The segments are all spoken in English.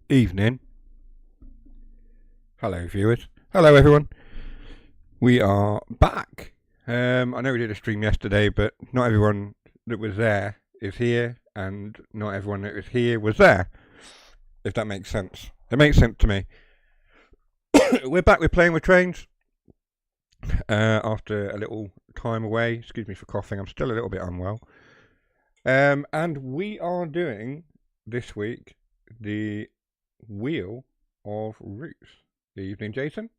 Evening. Hello viewers. Hello everyone. We are back. I know we did a stream yesterday, but not everyone that was there is here, and not everyone that was here was there. If that makes sense. It makes sense to me. We're back with Playing with Trains. After a little time away. Excuse me for coughing, I'm still a little bit unwell. And we are doing, this week, the Wheel of Routes. Good evening, Jason.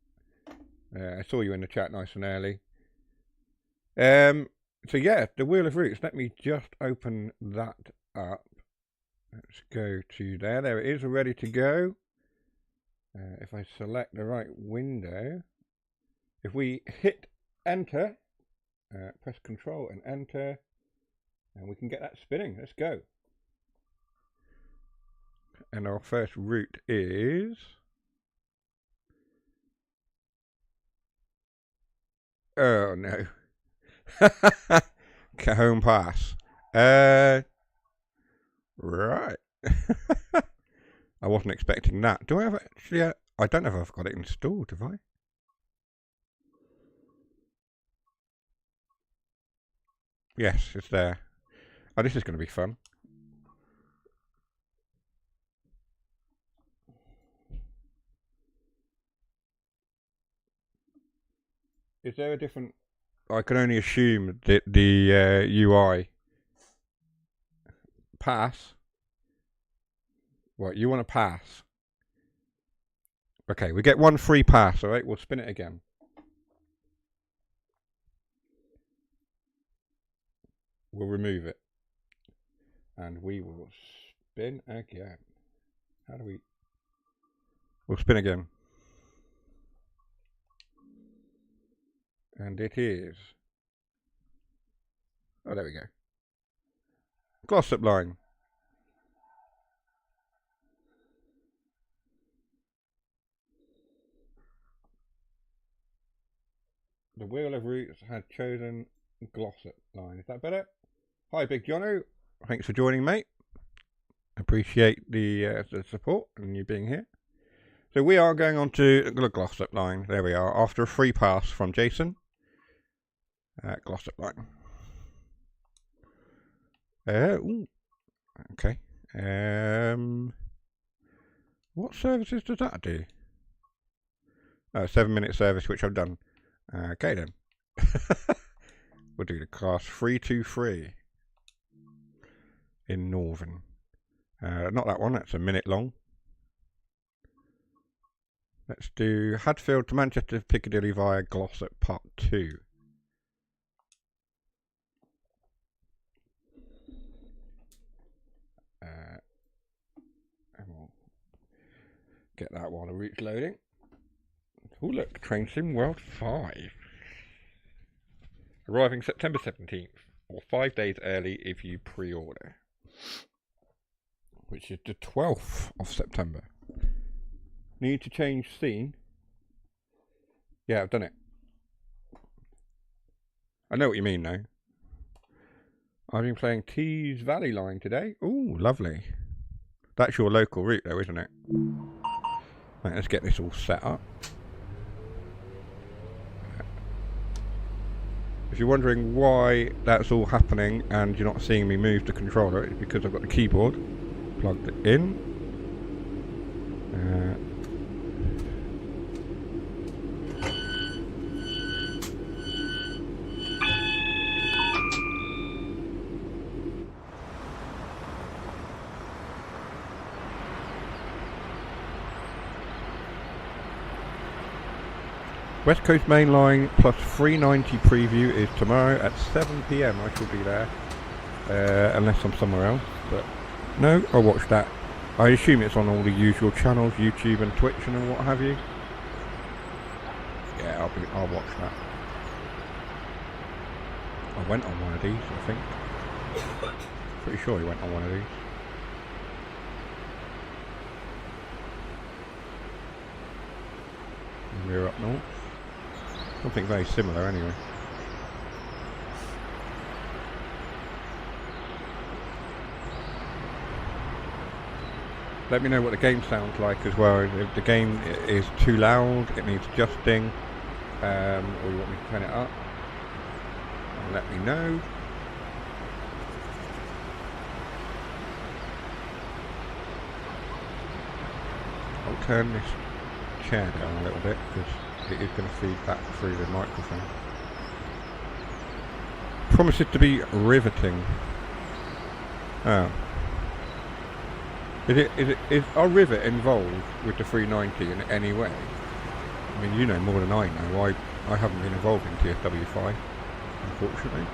I saw you in the chat nice and early. So yeah, the Wheel of Routes. Let me just open that up. Let's go to there. There it is, ready to go. If I select the right window, if we hit enter, press control and enter, and we can get that spinning. Let's go. And our first route is oh no. Cajon Pass. Right. I wasn't expecting that. Do I have it? Actually, I don't know if I've got it installed, have I? Yes, it's there. Oh, this is going to be fun. Is there a different... I can only assume that the UI... Pass? What, you want to pass? Okay, we get one free pass, alright? We'll spin it again. We'll remove it. And we will spin again. How do we... We'll spin again. And it is... Oh, there we go. Glossop line. The Wheel of Routes had chosen Glossop line. Is that better? Hi, Big Jono. Thanks for joining, mate. Appreciate the support and you being here. So we are going on to the Glossop line. There we are. After a free pass from Jason. Glossop line. Ooh. Okay. What services does that do? Oh, 7-minute service, which I've done. Okay then. We'll do the class 323 in Northern. Not that one, that's a minute long. Let's do Hadfield to Manchester Piccadilly via Glossop Part 2. And we'll get that while the route's loading. Oh look, Train Sim World 5. Arriving September 17th, or 5 days early if you pre-order. Which is the 12th of September. Need to change scene. Yeah, I've done it. I know what you mean now. I've been playing Tees Valley Line today. Ooh, lovely. That's your local route though, isn't it? Right, let's get this all set up. If you're wondering why that's all happening and you're not seeing me move the controller, it's because I've got the keyboard plugged in. West Coast Main Line plus 390 preview is tomorrow at 7 PM. I shall be there, unless I'm somewhere else. But no, I'll watch that. I assume it's on all the usual channels, YouTube and Twitch and what have you. Yeah, I'll watch that. I went on one of these, I think. Pretty sure he went on one of these. And we're up north. Something very similar anyway. Let me know what the game sounds like as well. If the game is too loud, it needs adjusting, or you want me to turn it up, and let me know. I'll turn this chair down a little bit because it is going to feed back through the microphone. Promises to be riveting. Oh. Is our rivet involved with the 390 in any way? I mean, you know more than I know. I haven't been involved in TSW5, unfortunately.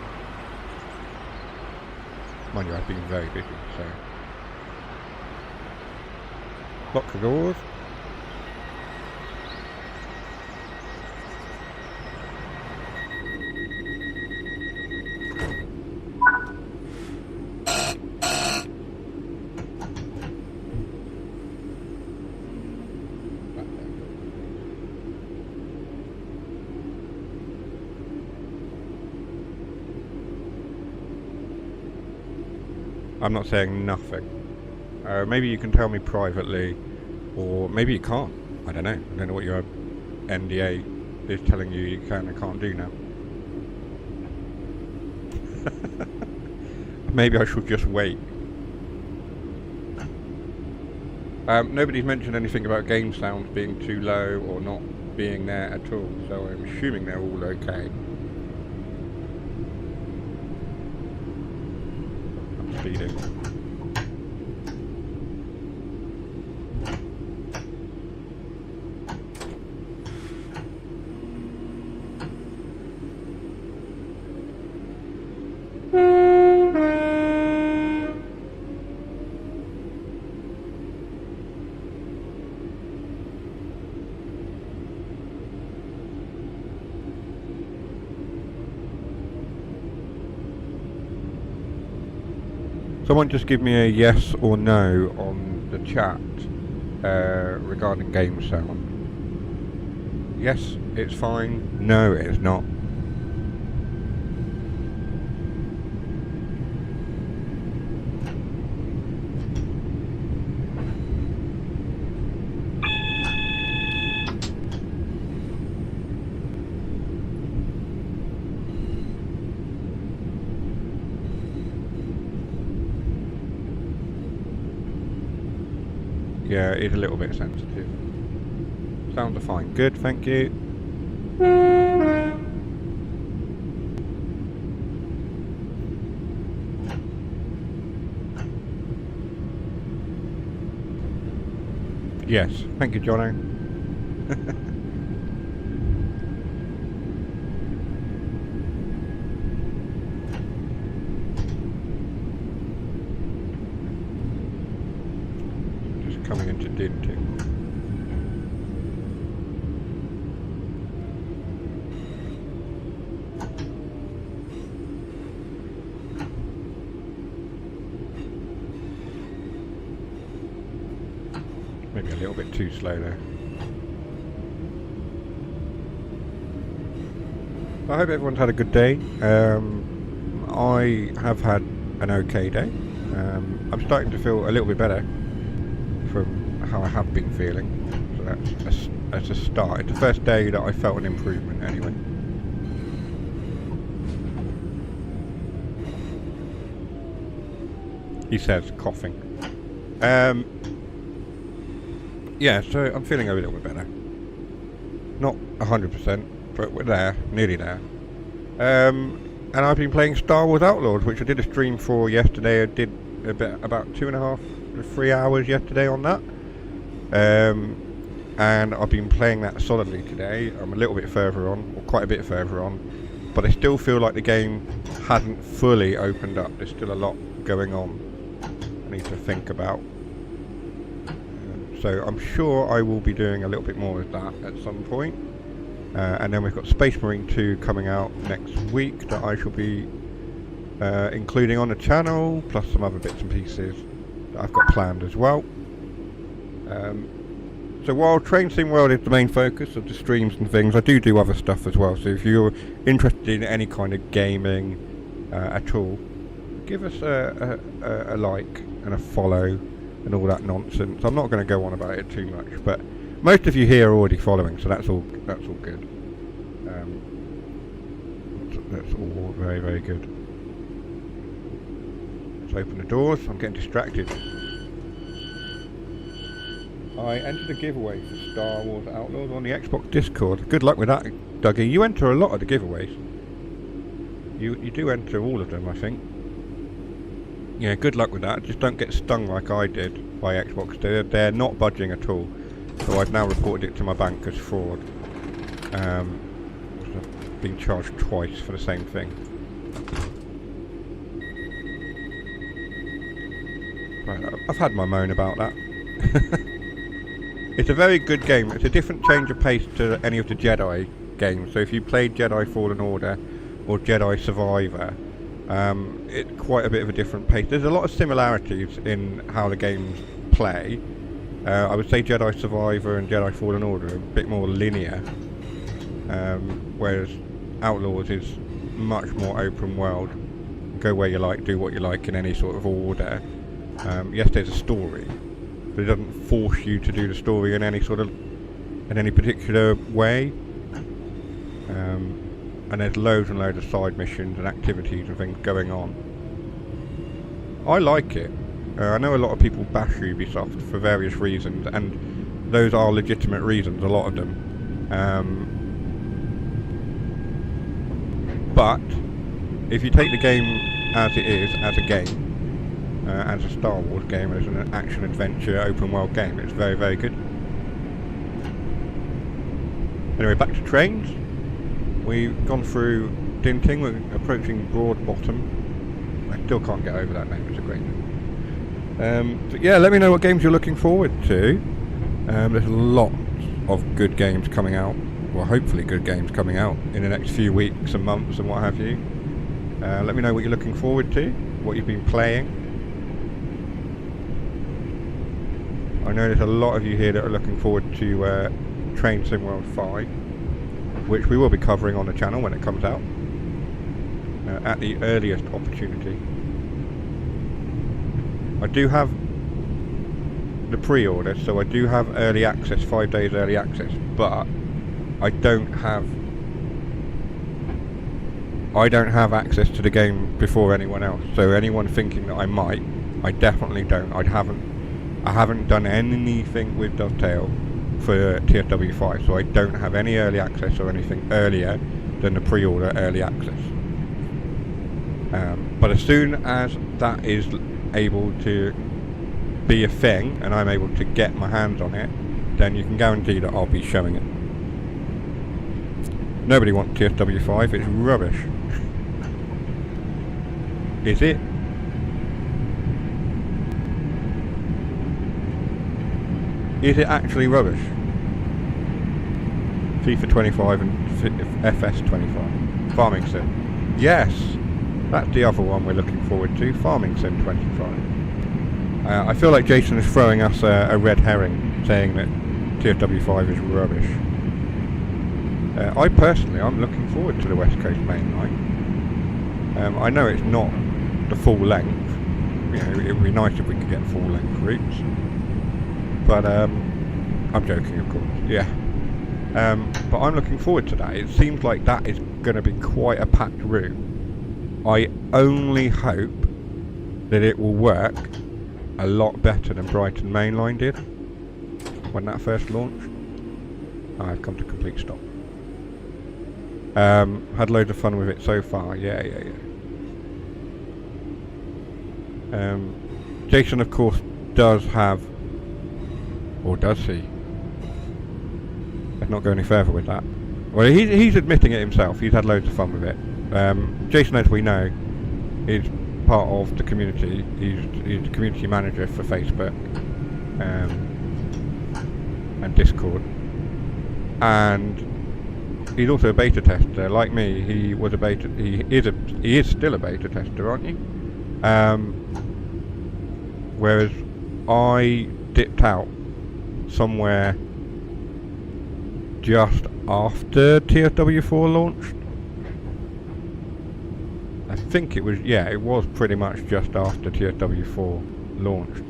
Mind you, I've been very busy, so. Lock the doors. I'm not saying nothing. Maybe you can tell me privately, or maybe you can't. I don't know. I don't know what your NDA is telling you you can and can't do now. Maybe I should just wait. Nobody's mentioned anything about game sounds being too low or not being there at all, so I'm assuming they're all okay. Speeding. Someone just give me a yes or no on the chat regarding game sound. Yes, it's fine. No, it's not. Yeah, it is a little bit sensitive. Sounds are fine. Good, thank you. Yes, thank you, Jono. Coming into Dinting. Maybe a little bit too slow there. I hope everyone's had a good day. I have had an okay day. I'm starting to feel a little bit better from how I have been feeling, so that's a start. It's the first day that I felt an improvement anyway. He says, coughing. Yeah, so I'm feeling a little bit better. Not 100%, but we're there, nearly there. And I've been playing Star Wars Outlaws, which I did a stream for yesterday. I did about 2.5 to 3 hours yesterday on that, and I've been playing that solidly today. I'm a little bit further on, or quite a bit further on, but I still feel like the game hasn't fully opened up. There's still a lot going on I need to think about, so I'm sure I will be doing a little bit more of that at some point. And then we've got Space Marine 2 coming out next week that I shall be including on the channel, plus some other bits and pieces that I've got planned as well. So while Train Sim World is the main focus of the streams and things, I do other stuff as well. So if you're interested in any kind of gaming at all, give us a like and a follow and all that nonsense. I'm not going to go on about it too much, but most of you here are already following, so that's all good. That's all very, very good. Let's open the doors. I'm getting distracted. I entered a giveaway for Star Wars Outlaws on the Xbox Discord. Good luck with that, Dougie. You enter a lot of the giveaways. You do enter all of them, I think. Yeah, good luck with that. Just don't get stung like I did by Xbox. They're not budging at all. So I've now reported it to my bank as fraud. I've been charged twice for the same thing. Right, I've had my moan about that. It's a very good game. It's a different change of pace to any of the Jedi games. So if you played Jedi Fallen Order or Jedi Survivor, it's quite a bit of a different pace. There's a lot of similarities in how the games play. I would say Jedi Survivor and Jedi Fallen Order are a bit more linear, whereas Outlaws is much more open world. Go where you like, do what you like in any sort of order. Yes, there's a story, but it doesn't force you to do the story in any particular way. And there's loads and loads of side missions and activities and things going on. I like it. I know a lot of people bash Ubisoft for various reasons, and those are legitimate reasons, a lot of them. But if you take the game as it is, as a game, as a Star Wars game, as an action-adventure, open-world game, it's very, very good. Anyway, back to trains. We've gone through Dinting, we're approaching Broadbottom. I still can't get over that name, it's a great name. But yeah, let me know what games you're looking forward to. There's lots of good games coming out, well, hopefully good games coming out in the next few weeks and months and what have you. Let me know what you're looking forward to, what you've been playing. I know there's a lot of you here that are looking forward to Train Sim World 5, which we will be covering on the channel when it comes out, at the earliest opportunity. I do have the pre-order, so I do have early access, 5 days early access, but I don't have access to the game before anyone else. So anyone thinking that I might, I definitely don't. I haven't done anything with Dovetail for TSW5, so I don't have any early access or anything earlier than the pre-order early access. But as soon as that is able to be a thing and I'm able to get my hands on it, then you can guarantee that I'll be showing it. Nobody wants TSW5, it's rubbish. Is it? Is it actually rubbish? FIFA 25 and FS 25. Farming Sim. Yes! That's the other one we're looking forward to, Farming Sim 25. I feel like Jason is throwing us a red herring, saying that TSW5 is rubbish. I'm looking forward to the West Coast Main Line. I know it's not the full length. You know, it would be nice if we could get full length routes. But I'm joking, of course. Yeah. But I'm looking forward to that. It seems like that is going to be quite a packed route. I only hope that it will work a lot better than Brighton Main Line did when that first launched. I've come to complete stop. Had loads of fun with it so far. Yeah. Jason, of course, does have, or does he? Let's not go any further with that. Well, he's admitting it himself. He's had loads of fun with it. Jason, as we know, is part of the community. He's the community manager for Facebook and Discord, and he's also a beta tester. Like me, he is still a beta tester, aren't you? Whereas I dipped out somewhere just after TSW4 launched. I think it was pretty much just after TSW4 launched.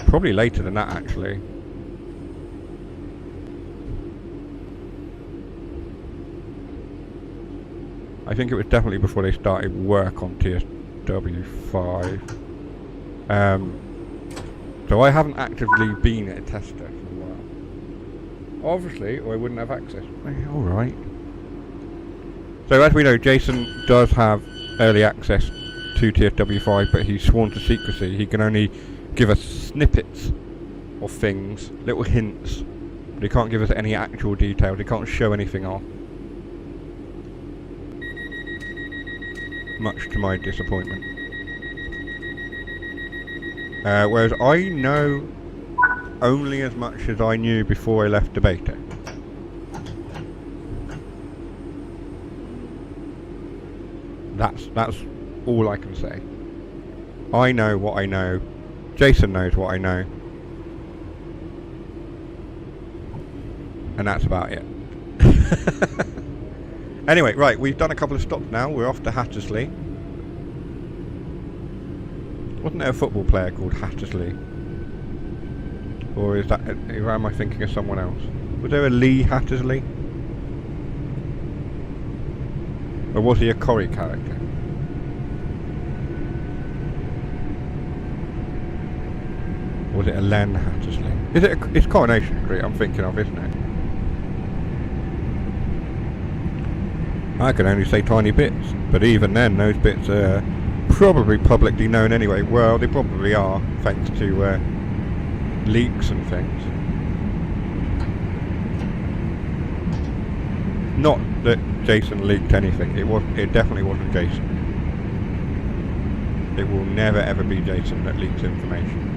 Probably later than that, actually. I think it was definitely before they started work on TSW5. So I haven't actively been a tester for a while. Obviously, or I wouldn't have access. Alright. So as we know, Jason does have early access to TSW5, but he's sworn to secrecy. He can only give us snippets of things, little hints, but he can't give us any actual details. He can't show anything off. Much to my disappointment. Whereas I know only as much as I knew before I left the beta. That's all I can say. I know what I know. Jason knows what I know. And that's about it. Anyway, right, we've done a couple of stops now. We're off to Hattersley. Wasn't there a football player called Hattersley? Or is that, or am I thinking of someone else? Was there a Lee Hattersley? Or was he a Corrie character? Or was it a Len Hattersley? Is it it's Coronation Street I'm thinking of, isn't it? I can only say tiny bits, but even then those bits are probably publicly known anyway. Well, they probably are, thanks to leaks and things. Not that Jason leaked anything. It definitely wasn't Jason. It will never ever be Jason that leaks information.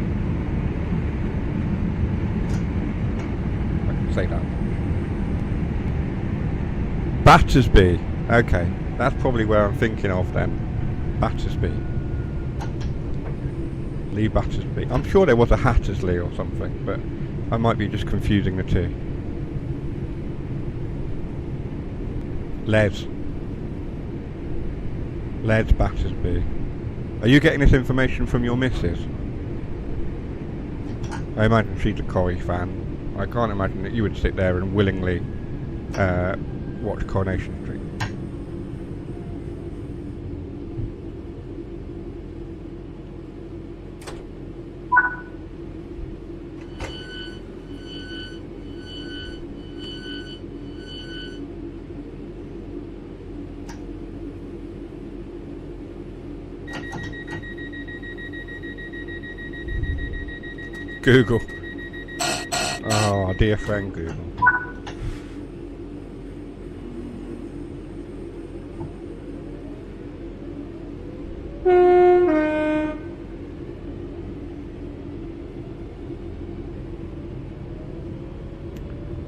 I can say that. Battersby. Okay, that's probably where I'm thinking of then. Battersby. Lee Battersby. I'm sure there was a Hattersley or something, but I might be just confusing the two. Les Battersby. Are you getting this information from your missus? I imagine she's a Corrie fan. I can't imagine that you would sit there and willingly watch Coronation Street. Google. Oh, dear friend Google.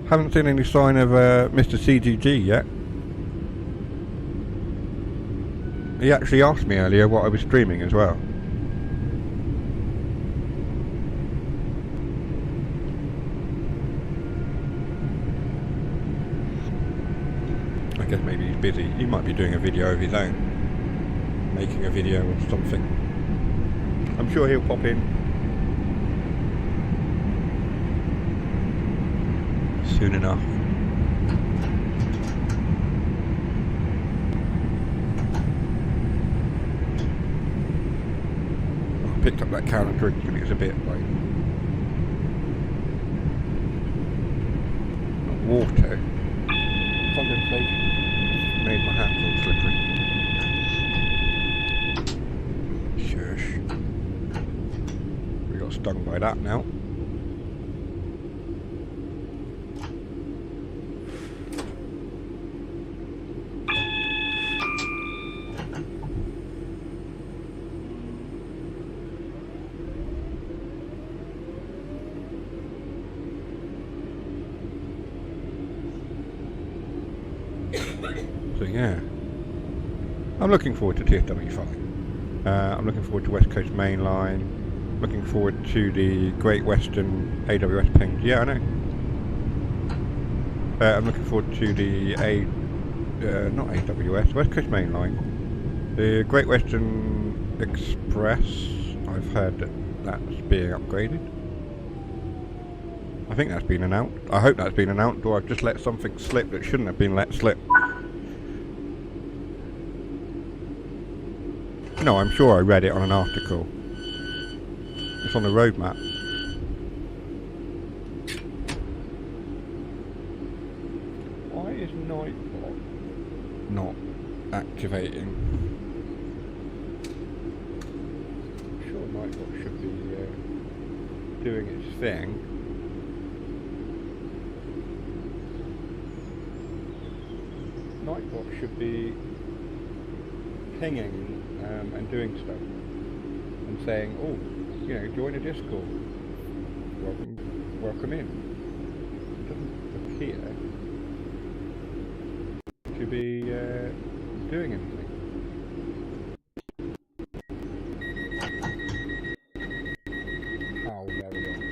Haven't seen any sign of Mr. CGG yet. He actually asked me earlier what I was streaming as well. I guess maybe he's busy. He might be doing a video of his own. Making a video or something. I'm sure he'll pop in soon enough. I picked up that can of drinks and it was a bit like not water, condensation. Made my hands all slippery. Shush. We got stung by that now. So yeah, I'm looking forward to TSW5. I'm looking forward to West Coast Main Line. Looking forward to the Great Western AWS pings. Yeah, I know. I'm looking forward to the not AWS, West Coast Main Line. The Great Western Express. I've heard that's being upgraded. I think that's been announced. I hope that's been announced, or I've just let something slip that shouldn't have been let slip. No, I'm sure I read it on an article. It's on the roadmap. Why is Nightbot not activating? I'm sure Nightbot should be doing its thing. Nightbot should be pinging and doing stuff and saying, oh, you know, join a Discord. Welcome in. It doesn't appear to be doing anything. How very odd.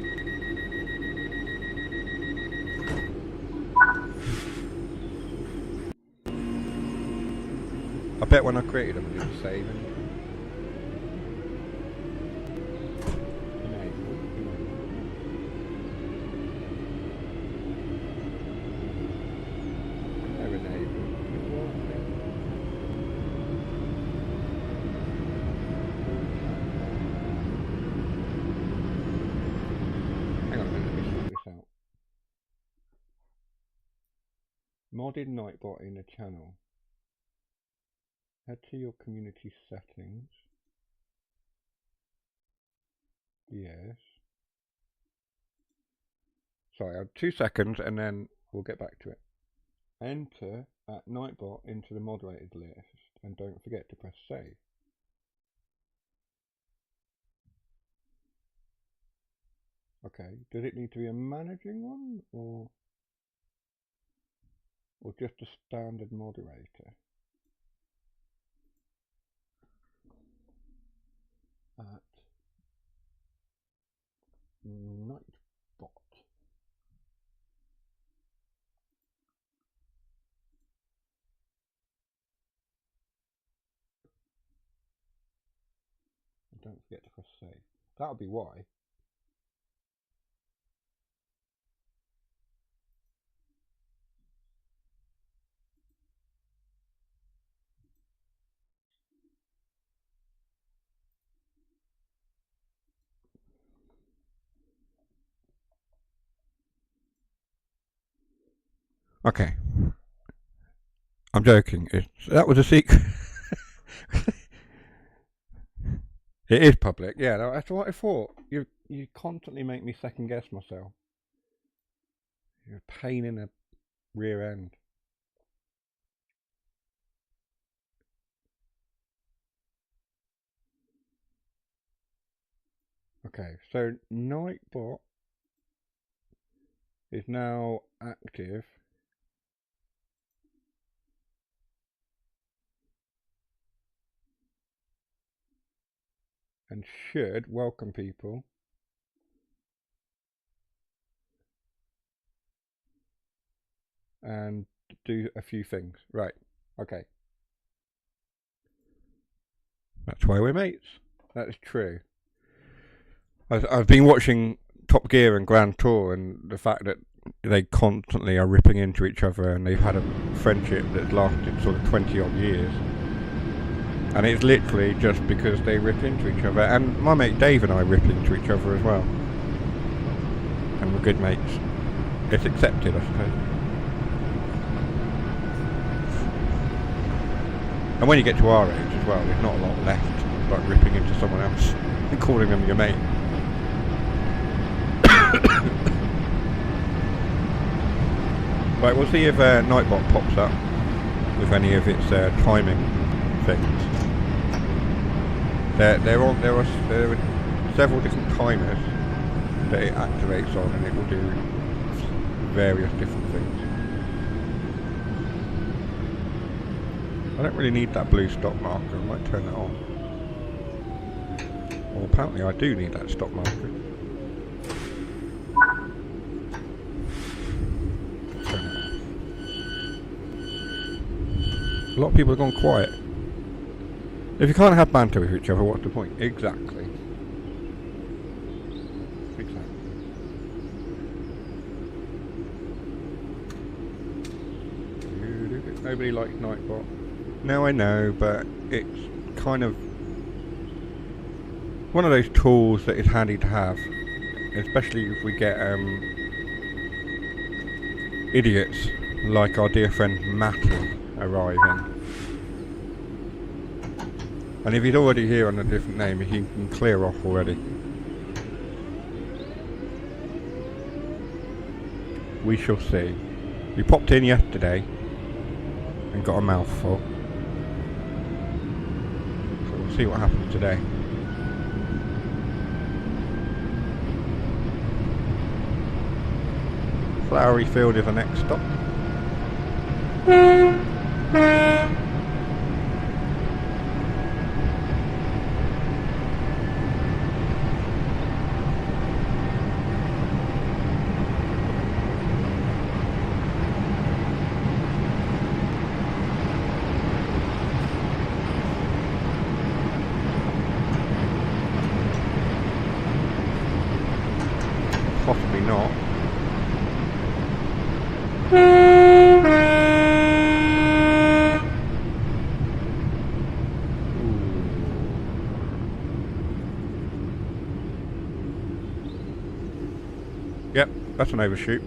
I bet when I created them, I didn't save anything. Modded Nightbot in a channel. Head to your community settings. Yes. Sorry, 2 seconds and then we'll get back to it. Enter at Nightbot into the moderated list and don't forget to press save. Okay, does it need to be a managing one or just a standard moderator? At Nightbot. And don't forget to press save. That'll be why. Okay. I'm joking. That was a secret. It is public. Yeah, that's what I thought. You constantly make me second guess myself. You're a pain in the rear end. Okay, so Nightbot is now active. And should welcome people. And do a few things. Right, okay. That's why we're mates. That is true. I've been watching Top Gear and Grand Tour, and the fact that they constantly are ripping into each other, and they've had a friendship that's lasted sort of 20 odd years. And it's literally just because they rip into each other. And my mate Dave and I rip into each other as well. And we're good mates. It's accepted, I suppose. And when you get to our age as well, there's not a lot left like ripping into someone else and calling them your mate. Right, we'll see if Nightbot pops up with any of its timing things. There are several different timers that it activates on, and it will do various different things. I don't really need that blue stop marker. I might turn that on. Well, apparently I do need that stop marker. Turn it off. A lot of people have gone quiet. If you can't have banter with each other, what's the point? Exactly. Nobody likes Nightbot. No, I know, but it's kind of one of those tools that is handy to have, especially if we get idiots like our dear friend Matty arriving. And if he's already here on a different name, he can clear off already. We shall see. We popped in yesterday and got a mouthful. So we'll see what happens today. Flowery Field is the next stop. Possibly not. Yep, that's an overshoot.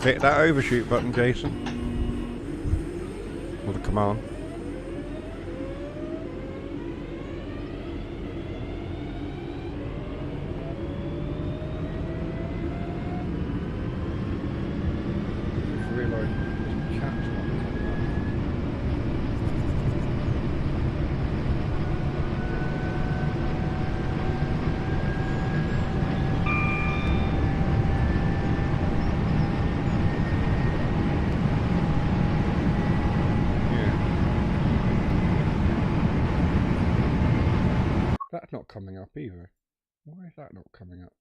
Hit that overshoot button, Jason. Or the command. That's not coming up either. Why is that not coming up?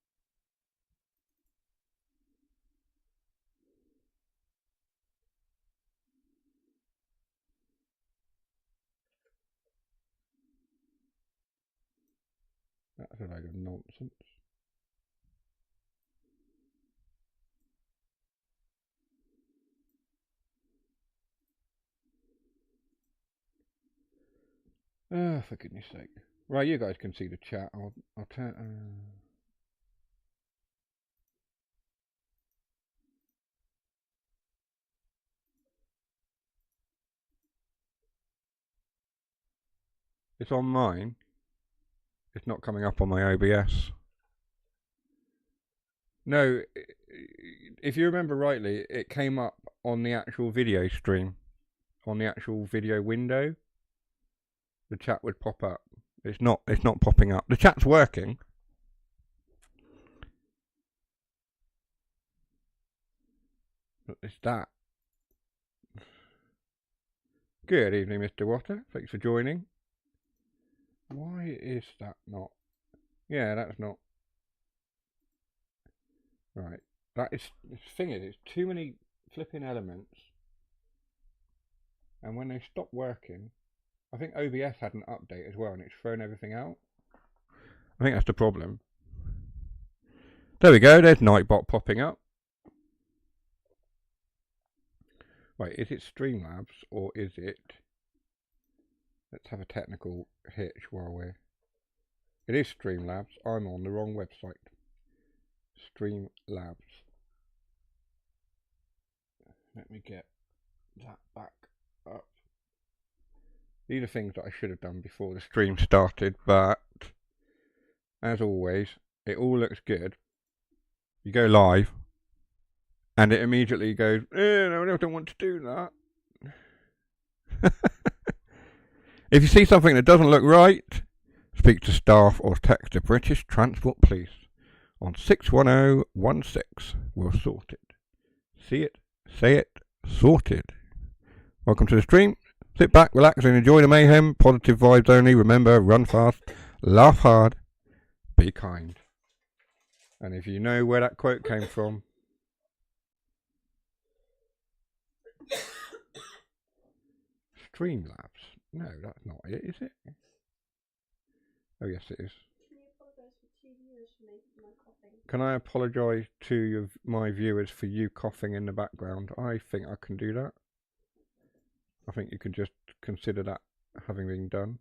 That's a load of nonsense. Oh, for goodness sake. Right, you guys can see the chat. I'll turn... It's on mine. It's not coming up on my OBS. No, if you remember rightly, it came up on the actual video stream. On the actual video window. The chat would pop up. It's not popping up. The chat's working. But it's that. Good evening, Mr. Water. Thanks for joining. Why is that not? Yeah, that's not. Right. That is, the thing is, it's too many flipping elements. And when they stop working, I think OBS had an update as well and it's thrown everything out. I think that's the problem. There we go, there's Nightbot popping up. Wait, is it Streamlabs or is it... Let's have a technical hitch while we're... It is Streamlabs. I'm on the wrong website. Streamlabs. Let me get that back up. These are things that I should have done before the stream started, but as always, it all looks good. You go live, and it immediately goes, no, I don't want to do that. If you see something that doesn't look right, speak to staff or text the British Transport Police on 61016. We'll sort it. See it, say it, sorted. Welcome to the stream. Sit back, relax and enjoy the mayhem. Positive vibes only. Remember, run fast, laugh hard, be kind. And if you know where that quote came from, Streamlabs. No, that's not it, is it? Oh yes, it is. Can I apologise to my viewers for you coughing in the background? I think I can do that. I think you could just consider that having been done.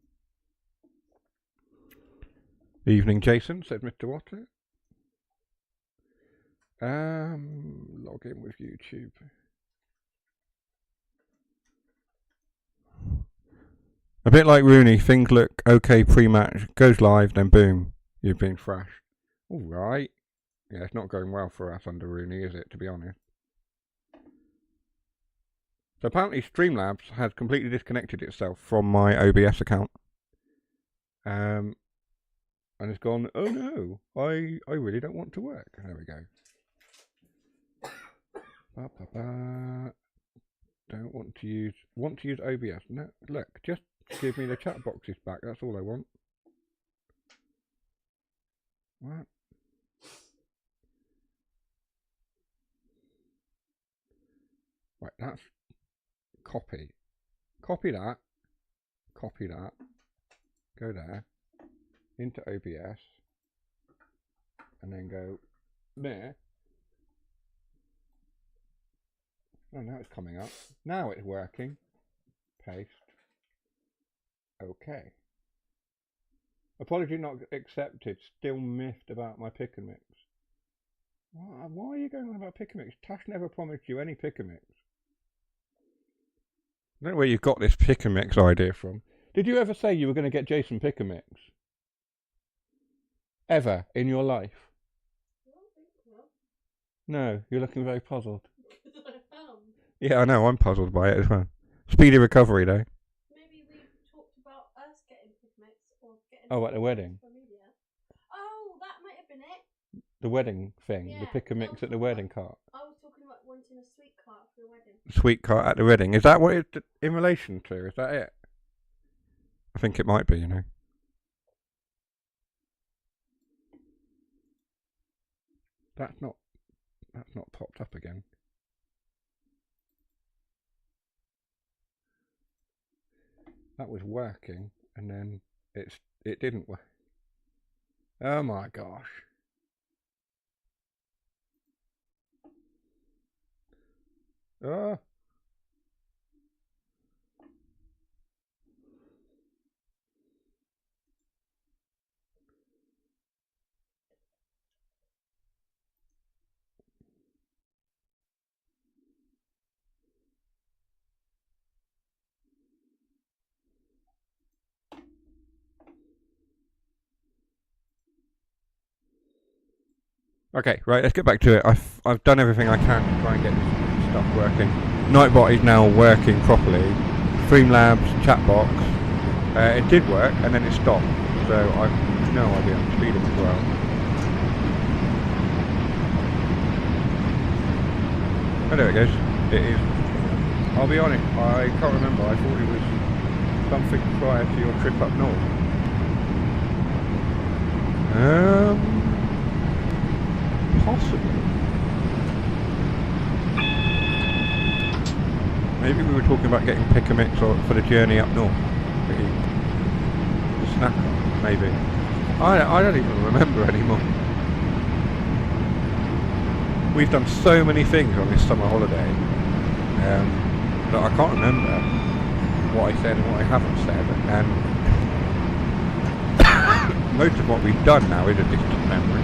Evening, Jason, said Mr. Water. Log in with YouTube. A bit like Rooney, things look okay pre-match, goes live, then boom, you've been thrashed. Alright. Yeah, it's not going well for us under Rooney, is it, to be honest? So apparently Streamlabs has completely disconnected itself from my OBS account. And it's gone, oh no, I really don't want to work. There we go. Don't want to use OBS. No, look, just give me the chat boxes back. That's all I want. What? Right, that's copy. Copy that. Copy that. Go there. Into OBS. And then go there. Oh, now it's coming up. Now it's working. Paste. Okay. Apology not accepted. Still miffed about my pick and mix. Why are you going on about pick and mix? Tash never promised you any pick and mix. I don't know where you've got this pick and mix idea from. Did you ever say you were going to get Jason pick and mix? Ever in your life? I don't think so. No, you're looking very puzzled. Because I am. Yeah, I know, I'm puzzled by it as well. Speedy recovery though. Maybe we talked about us getting picnics or getting. Oh, at the wedding? Familiar. Oh, that might have been it. The wedding thing, Yeah, the pick and mix at the wedding cart. I was talking about wanting a sweet cart for the wedding. Sweet cart at the wedding. Is that what it's in relation to? Is that it? I think it might be, you know. That's not popped up again. That was working, and then it didn't work. Oh my gosh. Oh. Okay, right, let's get back to it. I've done everything I can to try and get this stuff working. Nightbot is now working properly. Streamlabs, chatbox. It did work, and then it stopped. So I've no idea. I'm speeding as well. Oh, there it goes. It is. I'll be honest, I can't remember. I thought it was something prior to your trip up north. Possibly. Maybe we were talking about getting pick a mix for the journey up north. The snack, maybe. I don't even remember anymore. We've done so many things on this summer holiday that I can't remember what I said and what I haven't said, and most of what we've done now is a distant memory.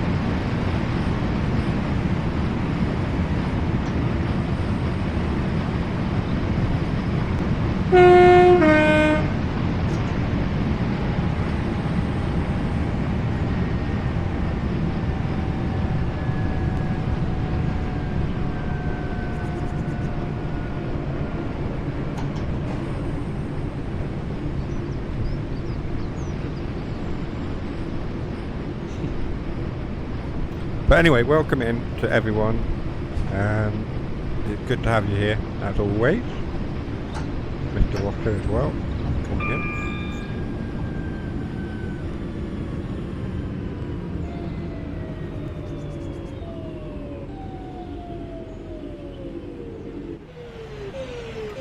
But anyway, welcome in to everyone. It's good to have you here, as always. Mr. Walker as well, coming in.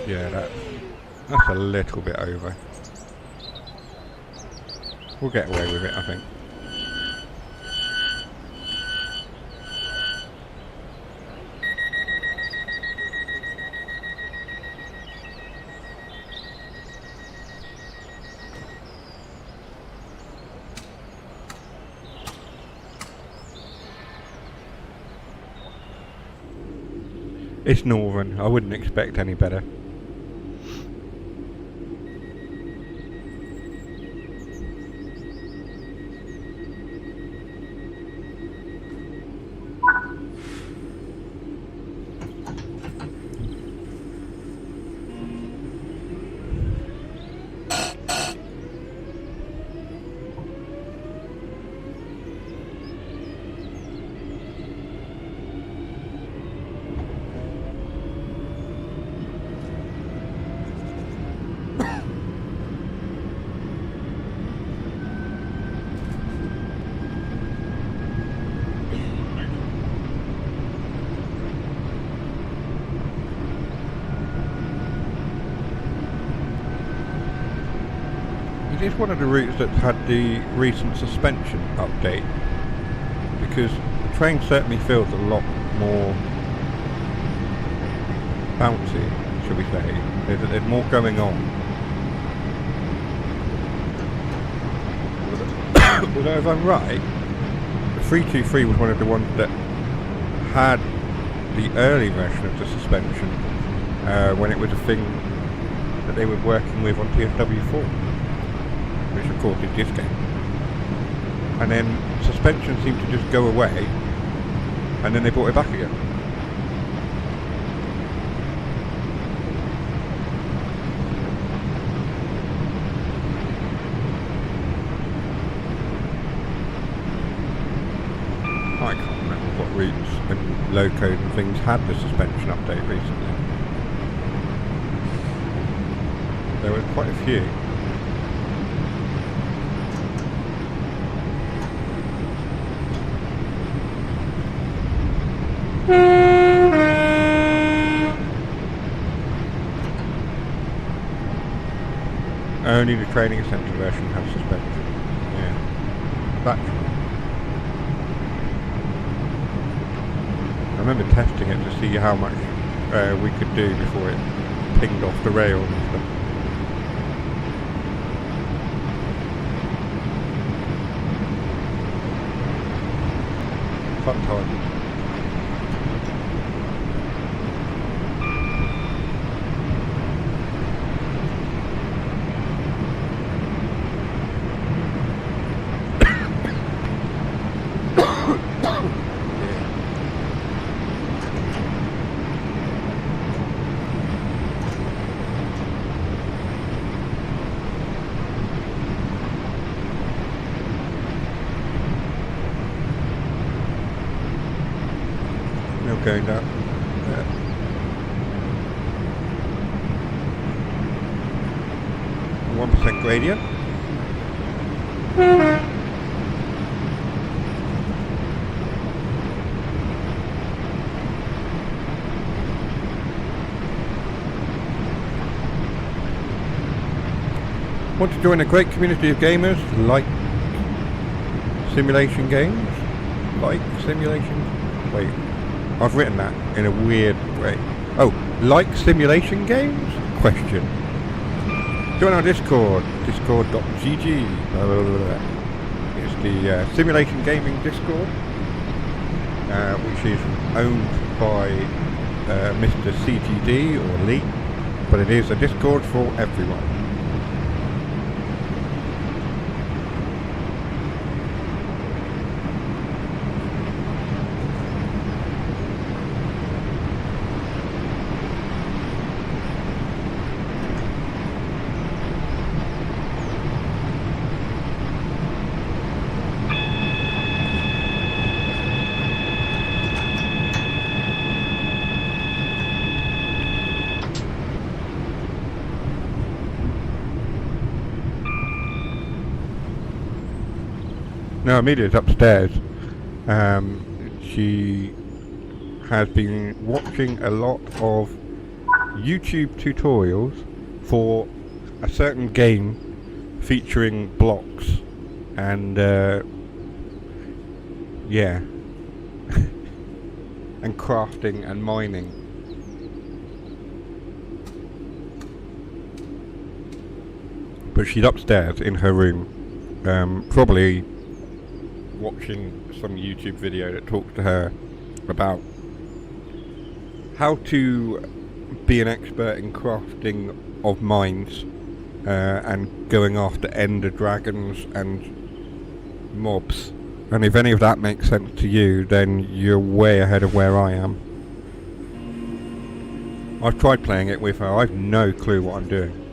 Yeah, that's a little bit over. We'll get away with it, I think. It's northern. I wouldn't expect any better. It is one of the routes that's had the recent suspension update, because the train certainly feels a lot more bouncy, shall we say. There's more going on. Although if I'm right, the 323 was one of the ones that had the early version of the suspension when it was a thing that they were working with on TSW4. Which of course is this game. And then suspension seemed to just go away, and then they brought it back again. I can't remember what routes and locos and things had the suspension update recently. There were quite a few. Only the training centre version has suspension. Yeah. That's right. I remember testing it to see how much we could do before it pinged off the rail and stuff. Fun time. Going down. 1% gradient. Want to join a great community of gamers like simulation games? Like simulation? Wait. I've written that in a weird way. Oh, like simulation games? Question. Join our Discord, discord.gg. It's the simulation gaming Discord, which is owned by Mr. CGD or Lee, but it is a Discord for everyone. No, Amelia's upstairs. She has been watching a lot of YouTube tutorials for a certain game featuring blocks and yeah, and crafting and mining. But she's upstairs in her room, probably watching some YouTube video that talks to her about how to be an expert in crafting of mines and going after ender dragons and mobs. And if any of that makes sense to you, then you're way ahead of where I am. I've tried playing it with her, I've no clue what I'm doing.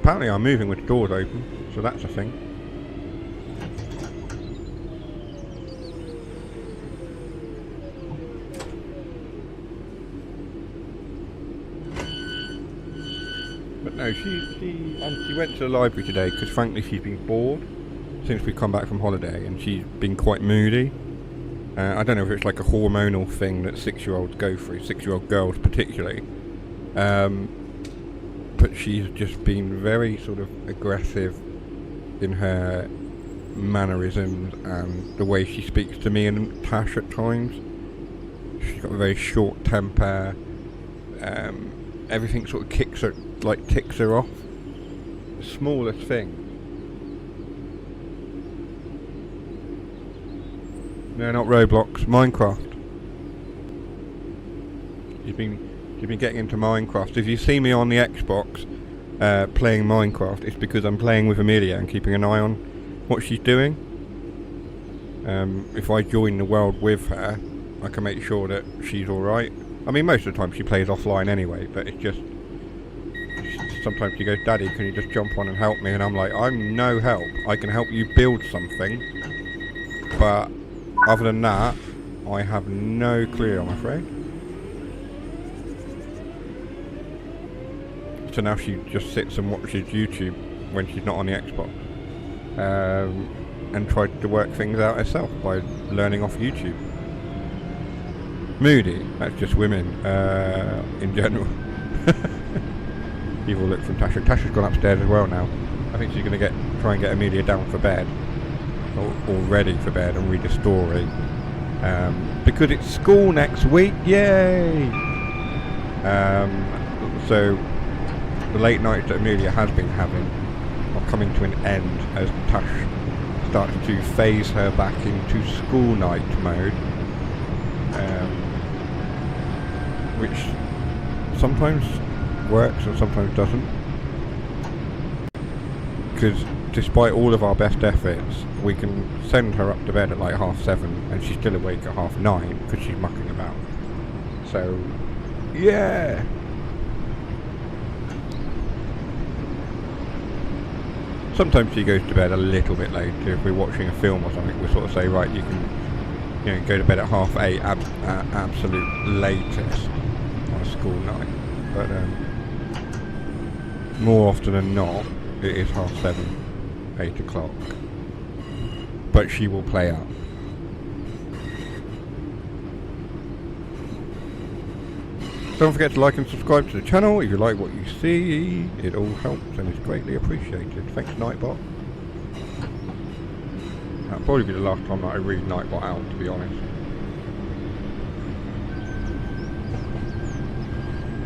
Apparently I'm moving with the doors open, so that's a thing. But no, she went to the library today because frankly she's been bored since we've come back from holiday, and she's been quite moody. I don't know if it's like a hormonal thing that 6-year-olds go through, 6-year-old girls particularly. But she's just been very sort of aggressive in her mannerisms and the way she speaks to me and Tash at times. She's got a very short temper. Everything sort of ticks her off. The smallest thing. No, not Roblox, Minecraft. You've been getting into Minecraft. If you see me on the Xbox playing Minecraft, it's because I'm playing with Amelia and keeping an eye on what she's doing. If I join the world with her, I can make sure that she's alright. I mean, most of the time she plays offline anyway, but it's just... Sometimes she goes, Daddy, can you just jump on and help me? And I'm like, I'm no help. I can help you build something, but other than that, I have no clue, I'm afraid. So now she just sits and watches YouTube when she's not on the Xbox, and tried to work things out herself by learning off YouTube. Moody, that's just women in general. Evil look from Tasha. Tasha's gone upstairs as well now. I think she's going to try and get Amelia down for bed, or ready for bed, and read a story. Because it's school next week, yay! So the late nights that Amelia has been having are coming to an end as Tash starts to phase her back into school night mode, which sometimes works and sometimes doesn't, because despite all of our best efforts, we can send her up to bed at like 7:30 and she's still awake at 9:30 because she's mucking about. So yeah, sometimes she goes to bed a little bit later. If we're watching a film or something, we sort of say, right, you can go to bed at 8:30 at absolute latest on a school night. But more often than not, it is 7:30, 8 o'clock. But she will play up. Don't forget to like and subscribe to the channel if you like what you see. It all helps and is greatly appreciated. Thanks, Nightbot. That'll probably be the last time that I read Nightbot out, to be honest.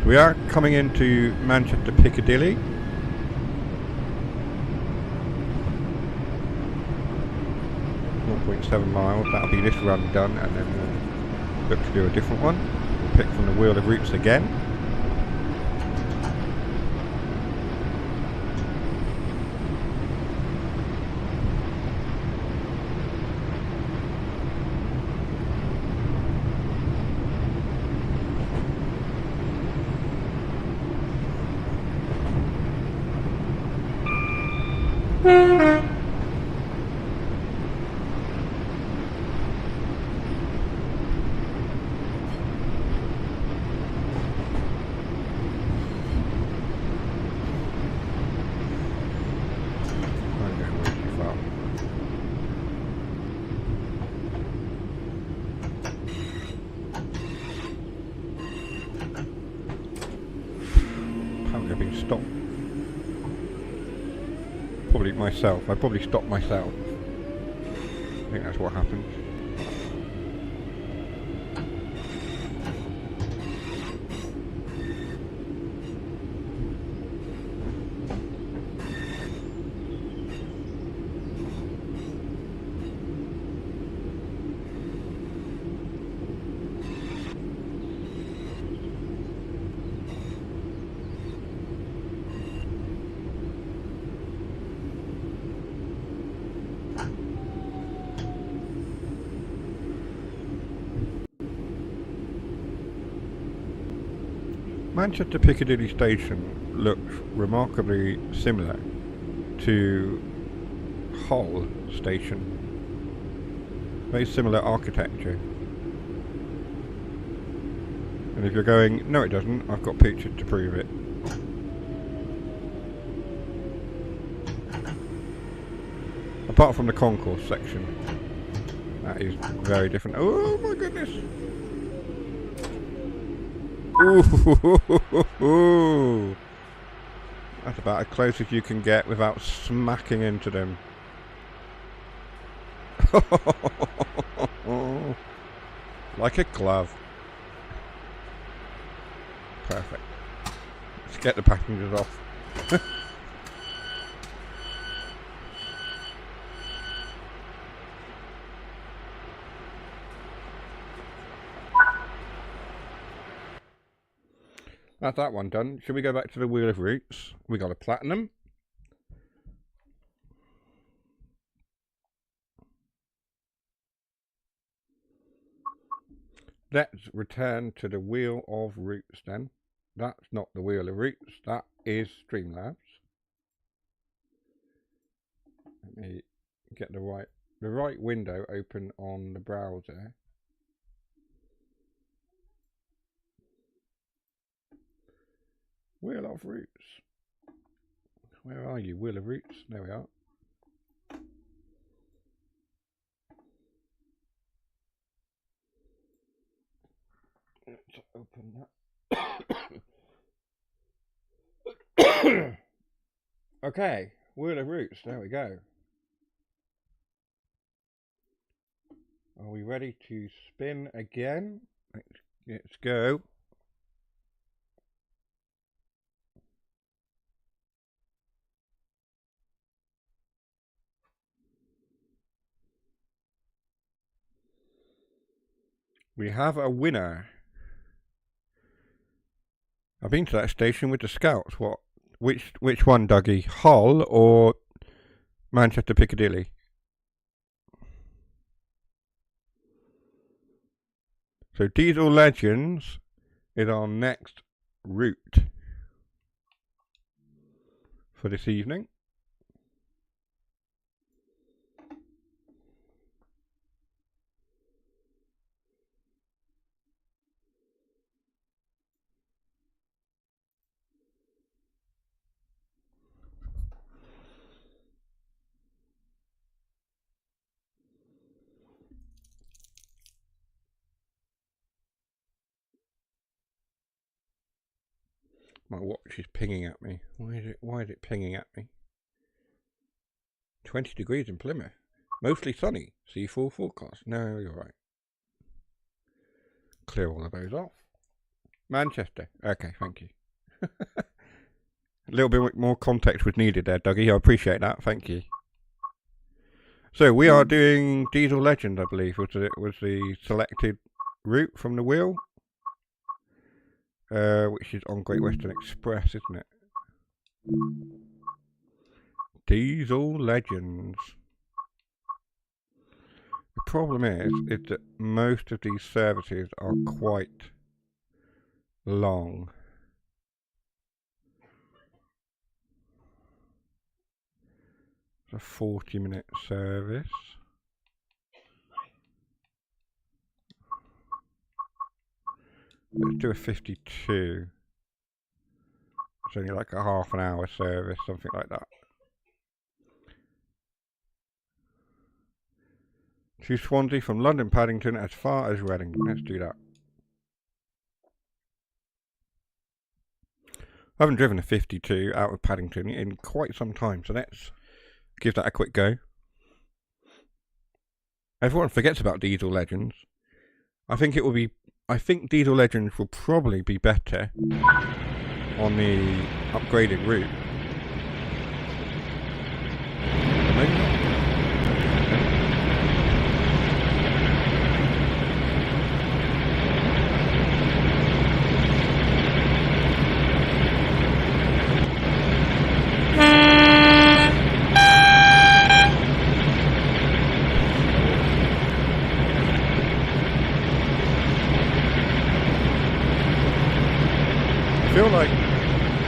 We are coming into Manchester Piccadilly. .7 miles. That'll be this run done, and then we'll look to do a different one. We'll pick from the Wheel of Routes again. Stop. Probably myself. I probably stopped myself. I think that's what happened. Manchester Piccadilly station looks remarkably similar to Hull station. Very similar architecture. And if you're going, no it doesn't, I've got pictures to prove it. Apart from the concourse section. That is very different. Oh my goodness! Ooh, that's about as close as you can get without smacking into them. Like a glove. Perfect. Let's get the passengers off. That's that one done. Should we go back to the Wheel of Routes? We got a platinum. Let's return to the Wheel of Routes then. That's not the Wheel of Routes, that is Streamlabs. Let me get the right window open on the browser. Wheel of Routes. Where are you, Wheel of Routes? There we are. Let's open that. Okay, Wheel of Routes, there we go. Are we ready to spin again? Let's go. We have a winner. I've been to that station with the scouts. What? Which one, Dougie? Hull or Manchester Piccadilly? So Diesel Legends is our next route for this evening. My watch is pinging at me. Why is it pinging at me? 20 degrees in Plymouth. Mostly sunny. C4 forecast. No, you're right. Clear all of those off. Manchester. Okay, thank you. A little bit more context was needed there, Dougie. I appreciate that. Thank you. So we are doing Diesel Legend, I believe, was the selected route from the wheel. Which is on Great Western Express, isn't it? Diesel Legends. The problem is that most of these services are quite long. It's a 40-minute service. Let's do a 52. It's only like a half an hour service, something like that. To Swansea from London Paddington as far as Reading. Let's do that. I haven't driven a 52 out of Paddington in quite some time, so let's give that a quick go. Everyone forgets about Diesel Legends. I think Diesel Legends will probably be better on the upgraded route. Maybe not.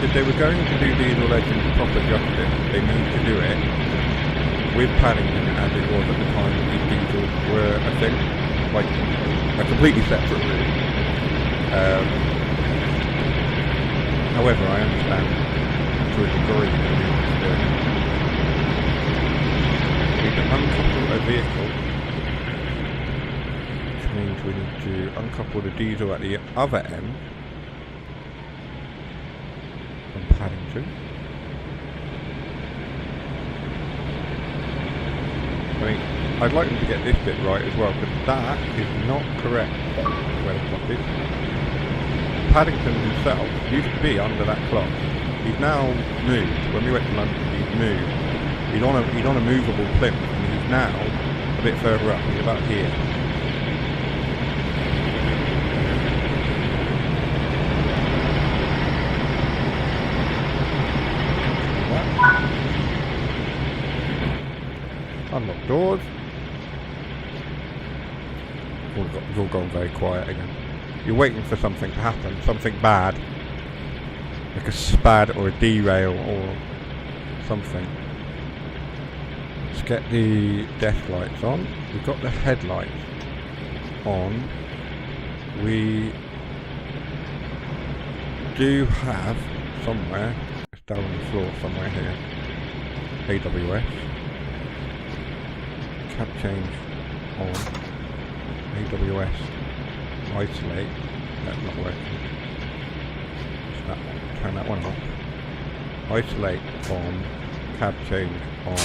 if they were going to do Diesel Legends proper justice, they need to do it with Paddington as it was at the time that these diesels were a thing, like a completely separate route. However, I understand to a degree that we need to do it. We need to uncouple a vehicle, which means we need to uncouple the diesel at the other end from Paddington. I mean, I'd like them to get this bit right as well, because that is not correct where the clock is. Paddington himself used to be under that clock. He's now moved. When we went to London, he's moved. He's on a movable plinth, and he's now a bit further up. He's about here. Unlock doors. It's all gone very quiet again. You're waiting for something to happen, something bad. Like a spad or a derail or something. Let's get the death lights on. We've got the headlights on. We do have somewhere, it's down on the floor somewhere here, AWS. Cab change on. AWS isolate. That's not working. It's that one. Turn that one off. Isolate on. Cab change on.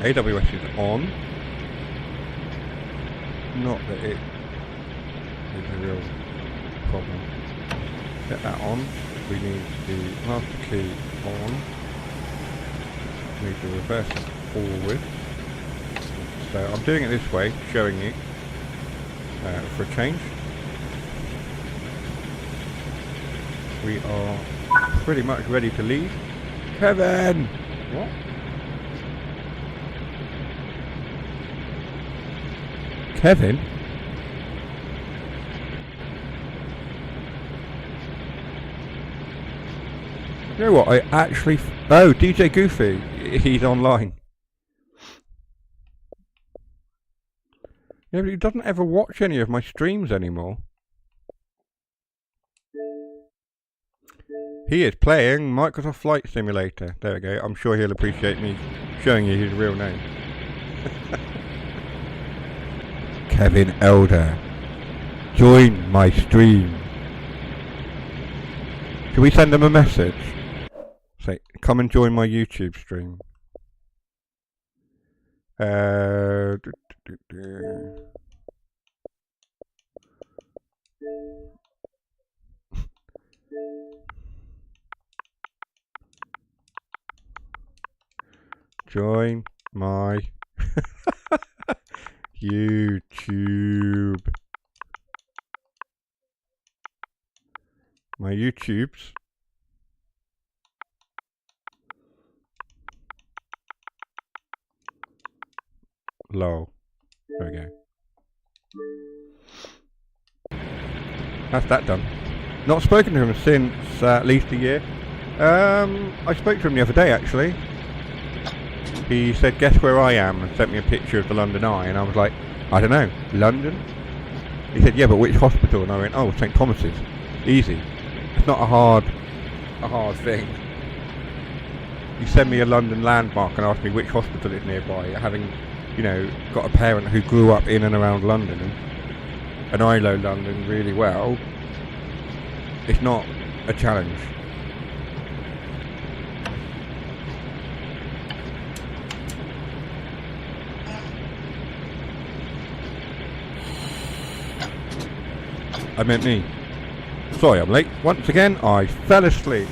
AWS is on. Not that it is a real problem. Set that on. We need the master key on. We need to reverse it forward. So I'm doing it this way, showing you for a change. We are pretty much ready to leave. Kevin! What? Kevin? You know what, I actually... Oh, DJ Goofy! He's online. Yeah, but he doesn't ever watch any of my streams anymore. He is playing Microsoft Flight Simulator. There we go. I'm sure he'll appreciate me showing you his real name. Kevin Elder. Join my stream. Should we send him a message? Say, come and join my YouTube stream. Join my YouTube. My YouTubes. Low. There we go. That's that done. Not spoken to him since at least a year. I spoke to him the other day actually. He said, guess where I am, and sent me a picture of the London Eye, and I was like, I don't know, London? He said, yeah, but which hospital? And I went, oh, St. Thomas's. Easy. It's not a hard thing. You send me a London landmark and ask me which hospital is nearby, having, you know, got a parent who grew up in and around London, and I know London really well. It's not a challenge. I meant me. Sorry I'm late. Once again, I fell asleep.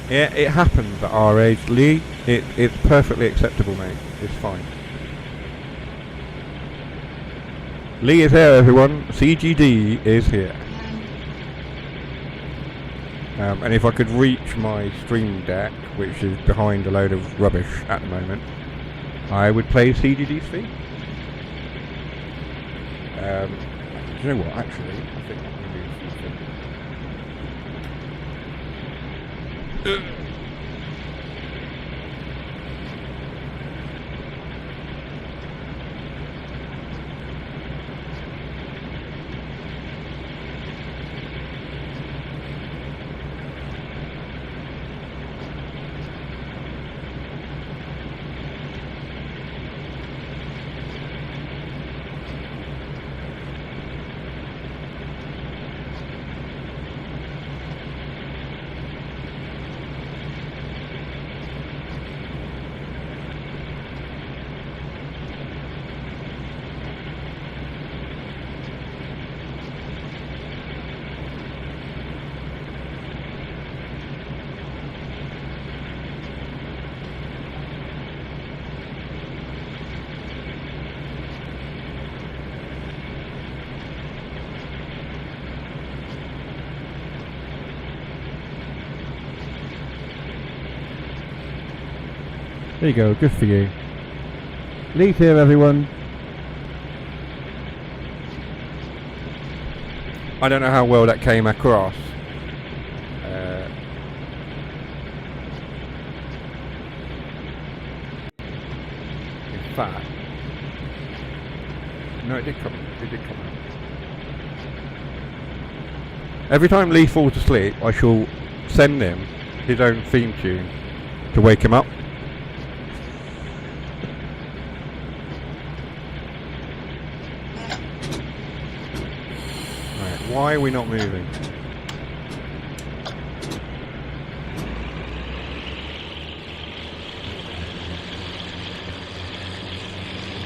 Yeah, it happens at our age, Lee. It's perfectly acceptable, mate. It's fine. Lee is here, everyone. CGD is here. And if I could reach my stream deck, which is behind a load of rubbish at the moment, I would play CGD's theme. Do you know what, actually, I think I'm going to do something. There you go, good for you. Leave here, everyone. I don't know how well that came across. In fact, no, it did come out. Every time Lee falls asleep, I shall send him his own theme tune to wake him up. Why are we not moving?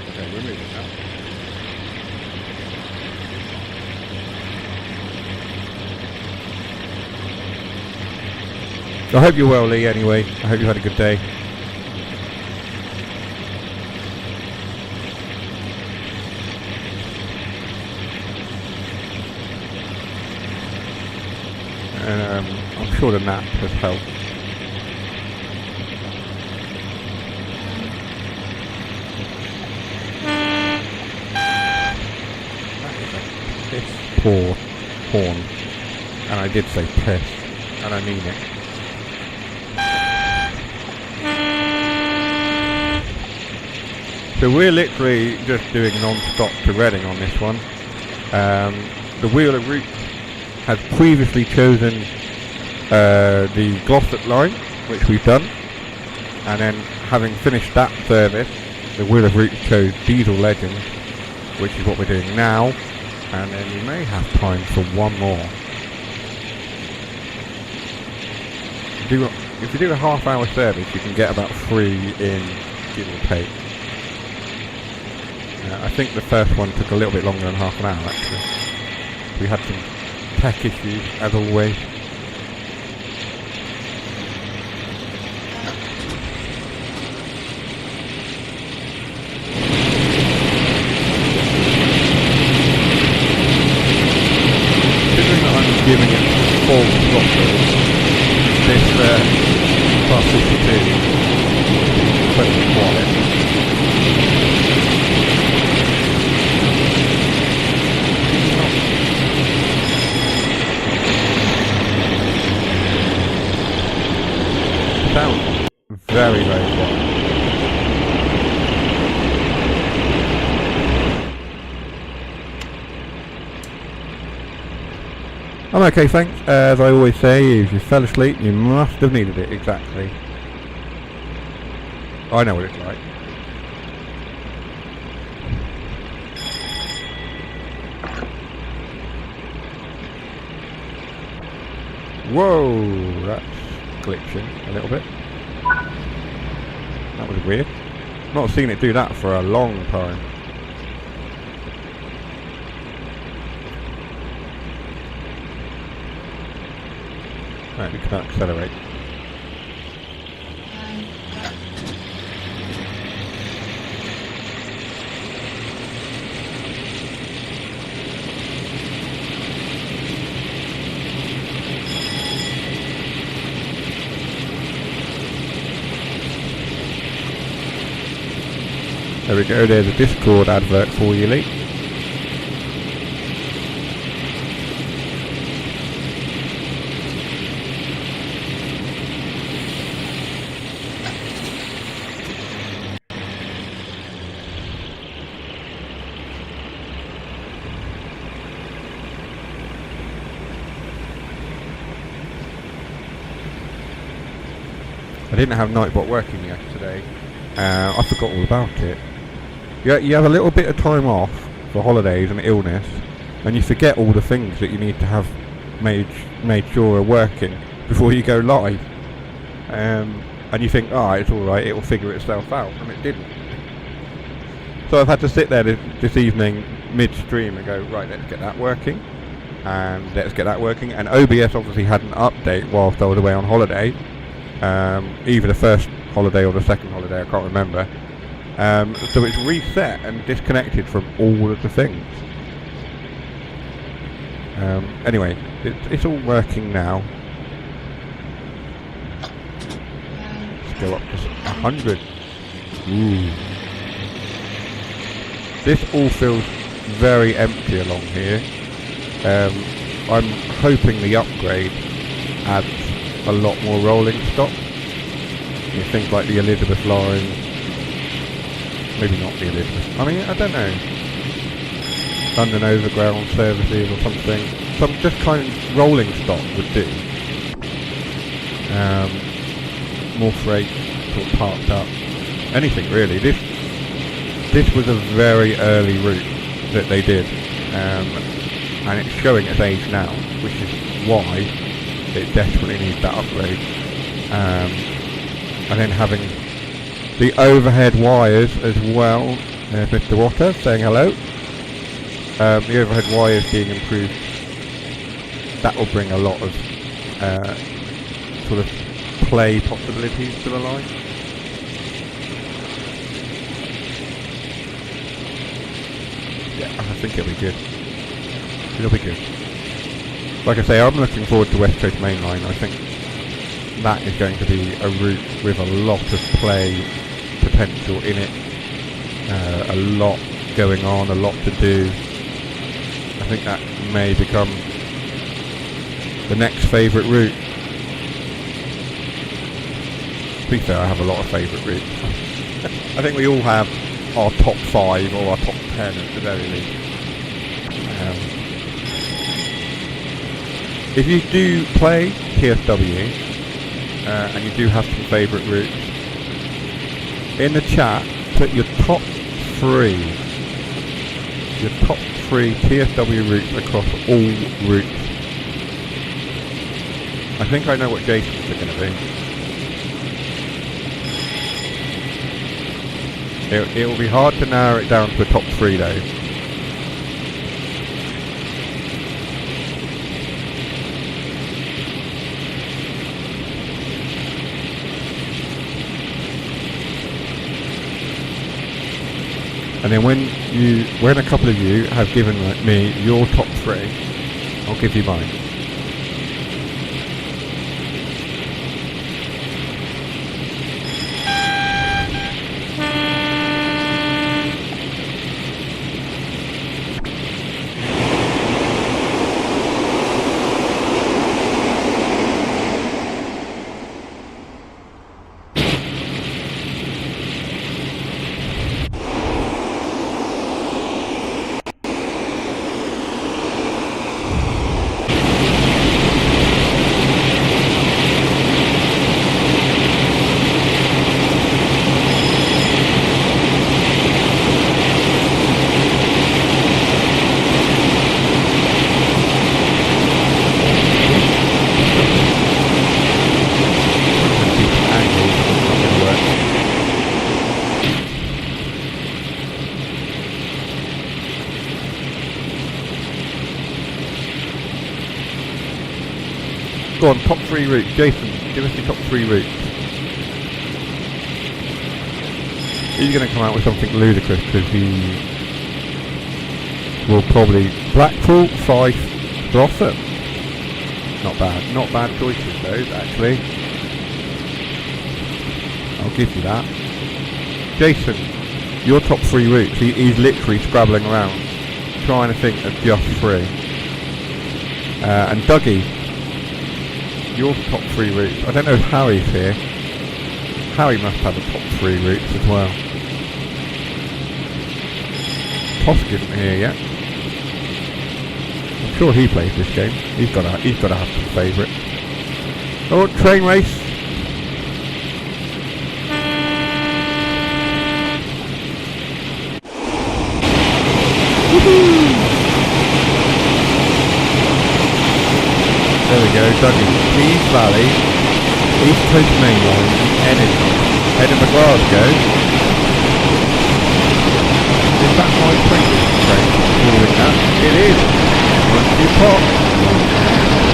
Okay, we're moving now. I hope you're well, Lee, anyway. I hope you had a good day. And I'm sure the nap has helped. That is a piss poor horn. And I did say piss, and I mean it. So we're literally just doing non-stop to Reading on this one. The Wheel of Route has previously chosen the Glossop line, which we've done, and then having finished that service, the Wheel of Route chose Diesel Legend, which is what we're doing now, and then we may have time for one more. If you do a half-hour service, you can get about 3 in, give or take. I think the first one took a little bit longer than half an hour, actually. We had some tech issues, as always. Considering that I'm giving it full throttle, this Class 52 is incredibly quiet. Sounds very, very quiet. I'm okay, thanks. As I always say, if you fell asleep, you must have needed it. Exactly. I know what it's like. Whoa, that's glitching a little bit. That was weird. Not seen it do that for a long time. Right, we can't accelerate. There we go, there's a Discord advert for you, Lee. I didn't have Nightbot working yesterday. I forgot all about it. You have a little bit of time off for holidays and illness, and you forget all the things that you need to have made sure are working before you go live. And you think, oh, it's alright, it will figure itself out, and it didn't. So I've had to sit there this evening midstream and go, right, let's get that working, and let's get that working. And OBS obviously had an update whilst I was away on holiday, either the first holiday or the second holiday, I can't remember. So it's reset and disconnected from all of the things. Anyway, it's all working now. Let's go up to 100. Ooh. This all feels very empty along here. I'm hoping the upgrade adds a lot more rolling stock. You know, things like the Elizabeth line. Maybe not the Elizabeth. I mean, I don't know. London Overground services or something. Some just kind of rolling stock would do. More freight sort of parked up. Anything really. This was a very early route that they did, and it's showing its age now, which is why it desperately needs that upgrade. And then having the overhead wires as well. There's Mr. Water saying hello. The overhead wires being improved, that will bring a lot of sort of play possibilities to the line. Yeah, I think it'll be good. It'll be good. Like I say, I'm looking forward to West Coast Main Line. I think that is going to be a route with a lot of play potential in it. A lot going on, a lot to do. I think that may become the next favourite route. To be fair, I have a lot of favourite routes. I think we all have our top 5 or our top 10 at the very least. If you do play TSW and you do have some favourite routes, in the chat put your top 3 TSW routes across all routes. I think I know what Jason's are going to be. It will be hard to narrow it down to a top 3 though. And then when a couple of you have given me your top 3, I'll give you mine. Go on, top 3 routes. Jason, give us your top 3 routes. He's going to come out with something ludicrous because he will probably Blackpool, Fife, Brotham. Not bad choices those actually. I'll give you that. Jason, your top 3 routes. He's literally scrabbling around trying to think of just 3. And Dougie, your top 3 routes. I don't know if Harry's here. Harry must have a top 3 routes as well. Tosk isn't here yet. I'm sure he plays this game. He's got to have some favourites. Oh, train race. go, Dougie. Tees Valley, East Coast Main Line, Edinburgh, Glasgow. Is that my train? Calling that? It is. Once you pop,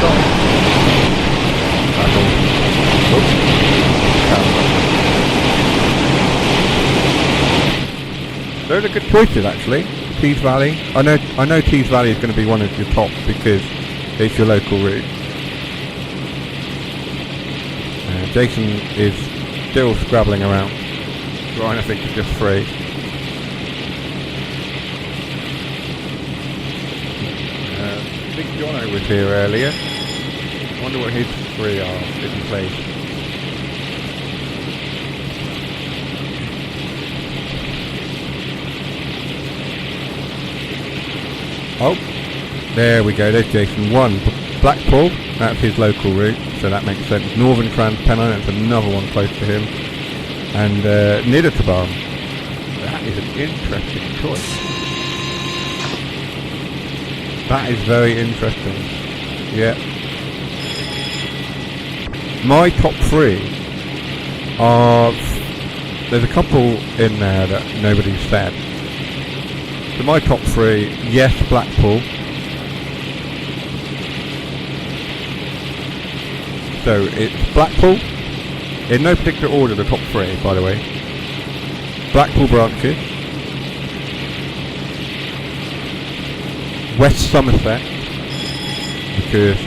stop. That's all. Oops. Those are good choices, actually. Tees Valley. I know Tees Valley is going to be one of your tops because it's your local route. Jason is still scrabbling around. Ryan, I think, is just free. Big Jono was here earlier. I wonder what his three are if he plays. Oh, there we go, there's Jason. 1, Blackpool, that's his local route, so that makes sense. Northern Transpennine, that's another one close to him. And Niedertabarn, that is an interesting choice. That is very interesting. Yeah. My top 3 are... There's a couple in there that nobody's said. So my top 3, yes, Blackpool. So it's Blackpool, in no particular order, the top 3, by the way. Blackpool branches, West Somerset, because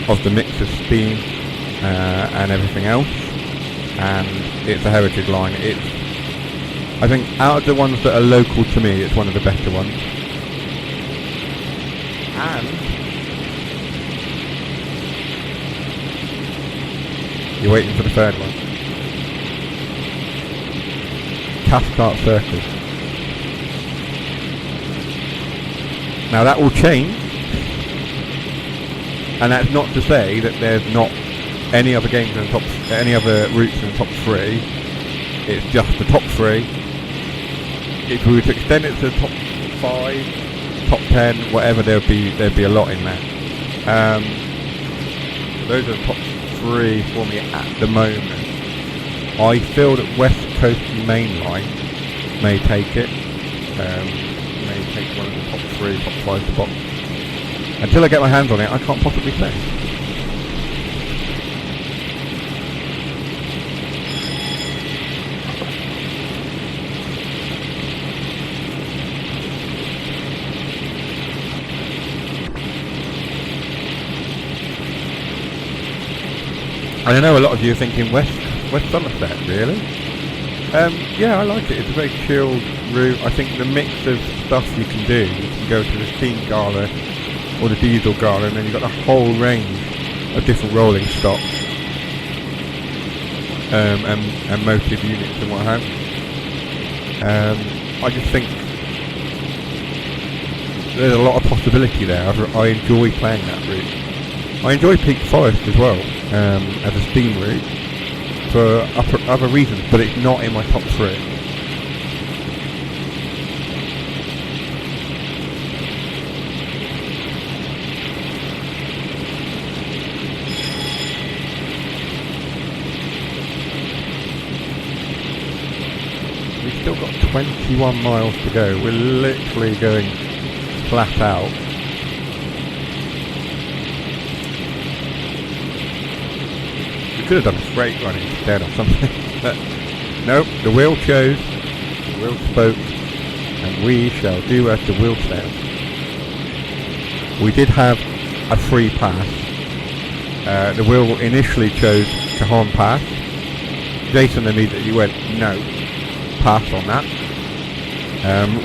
of the mix of steam and everything else, and it's a heritage line. I think out of the ones that are local to me, it's one of the better ones. And you're waiting for the third one. Cathcart Circle. Now that will change, and that's not to say that there's not any other games in the top, any other routes in the top 3. It's just the top 3. If we were to extend it to the top 5, top 10, whatever, there'd be a lot in there. Those are the top 3 for me at the moment. I feel that West Coast Main Line may take it. May take one of the top 3, top 5 spots. Until I get my hands on it, I can't possibly say. And I know a lot of you are thinking West Somerset, really? Yeah, I like it. It's a very chilled route. I think the mix of stuff you can do, you can go to the steam gala or the diesel gala, and then you've got a whole range of different rolling stock and motive units and what have you. I just think there's a lot of possibility there. I enjoy playing that route. I enjoy Peak Forest as well, as a steam route, for other reasons, but it's not in my top 3. We've still got 21 miles to go. We're literally going flat out. Could have done a freight run instead or something, but nope, the wheel chose, the wheel spoke, and we shall do as the wheel says. We did have a free pass. The wheel initially chose Cajon Pass. Jason immediately went, no, pass on that.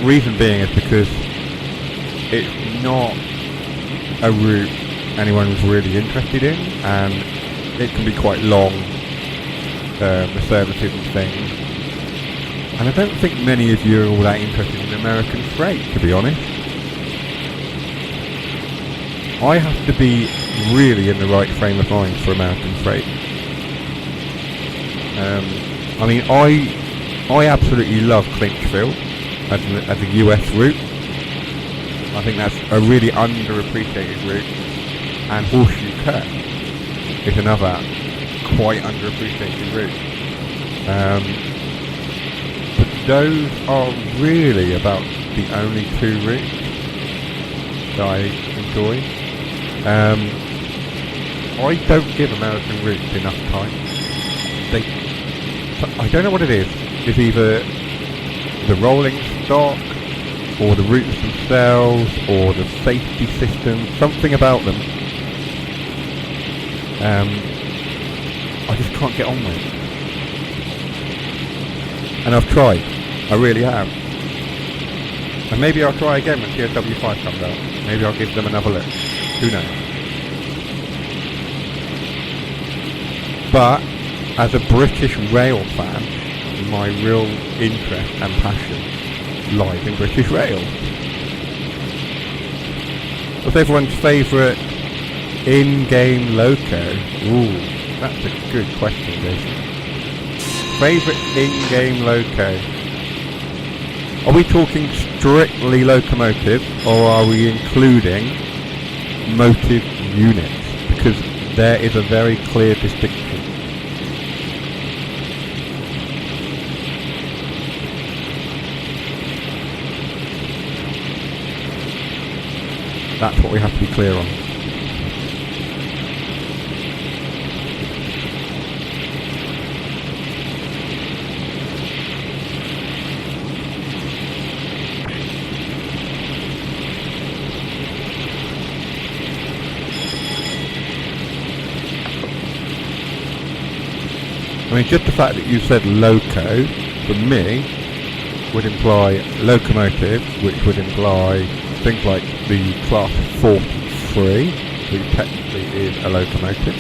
Reason being is because it's not a route anyone was really interested in, and it can be quite long, the services and things. And I don't think many of you are all that interested in American freight, to be honest. I have to be really in the right frame of mind for American freight. I mean, I absolutely love Clinchfield as a US route. I think that's a really underappreciated route. And Horseshoe Kirk. is another quite underappreciated route. But those are really about the only two routes that I enjoy. I don't give American routes enough time. I don't know what it is. It's either the rolling stock, or the routes themselves, or the safety system, something about them. I just can't get on with it. And I've tried. I really have. And maybe I'll try again when TSW5 comes out. Maybe I'll give them another look. Who knows? But, as a British rail fan, my real interest and passion lies in British Rail. What's everyone's favourite in-game loco? Ooh, that's a good question, Jason. Favourite in-game loco? Are we talking strictly locomotive, or are we including motive units? Because there is a very clear distinction. That's what we have to be clear on. I mean, just the fact that you said loco, for me, would imply locomotive, which would imply things like the class 43, which technically is a locomotive.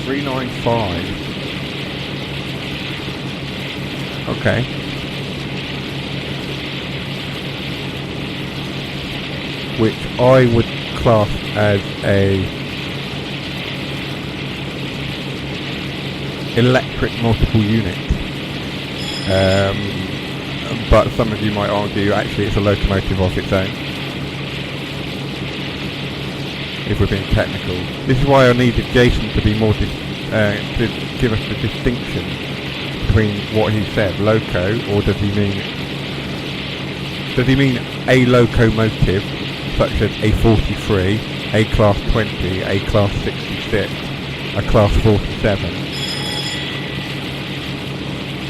395. Okay. Which I would class as a electric multiple unit, but some of you might argue actually it's a locomotive of its own, if we're being technical. This is why I needed Jason to be more to give us the distinction between what he said, loco, or does he mean a locomotive such as a 43, a class 20, a class 66, a class 47,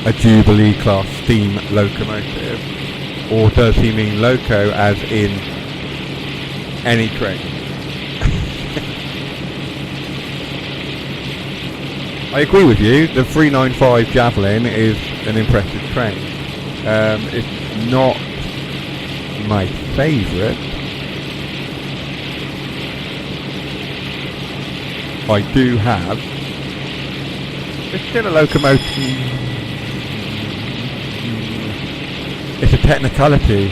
a Jubilee class steam locomotive, or does he mean loco as in any train? I agree with you, the 395 Javelin is an impressive train. It's not my favourite. I do have. It's still a locomotive. It's a technicality.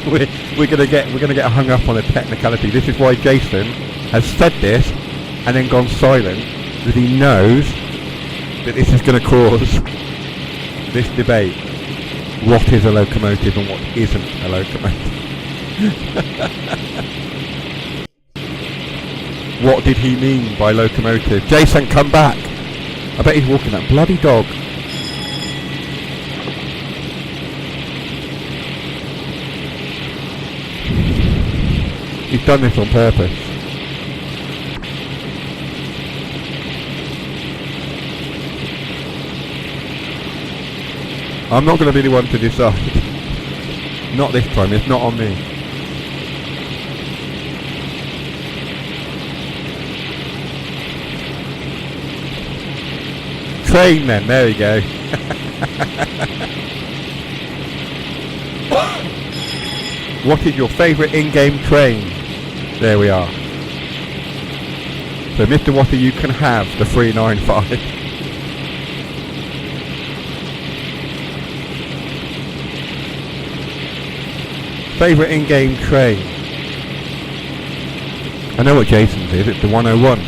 we're gonna get hung up on a technicality. This is why Jason has said this and then gone silent, because he knows that this is going to cause this debate. What is a locomotive and what isn't a locomotive? What did he mean by locomotive? Jason, come back! I bet he's walking that bloody dog. He's done this on purpose. I'm not going to be the one to decide. Not this time, it's not on me. Train then, there we go. What is your favourite in-game train? There we are. So Mr. Water, you can have the 395. Favourite in-game train? I know what Jason's is, it's the 101.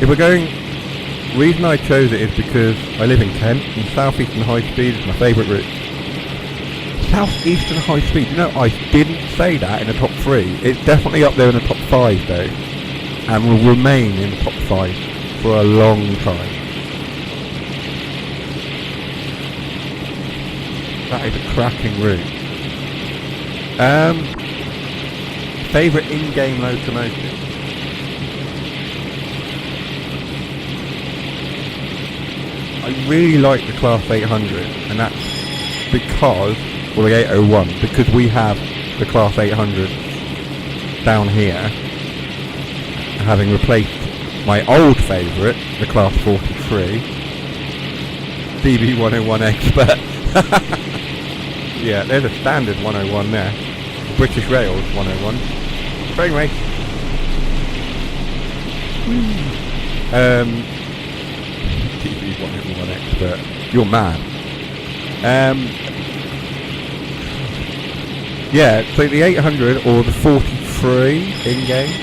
If we're going reason I chose it is because I live in Kent and Southeastern High Speed is my favourite route. Southeastern High Speed, you know, I didn't say that in the top 3. It's definitely up there in the top 5 though, and will remain in the top 5 for a long time. That is a cracking route. Favourite in-game locomotive? I really like the Class 800, and that's because, well, the 801, because we have the Class 800 down here, having replaced my old favourite, the Class 43, DB101 Expert. Yeah, there's a standard 101 there. British Rails 101. Train race. DB101 Expert. You're mad. Yeah, so the 800 or the 43 in-game.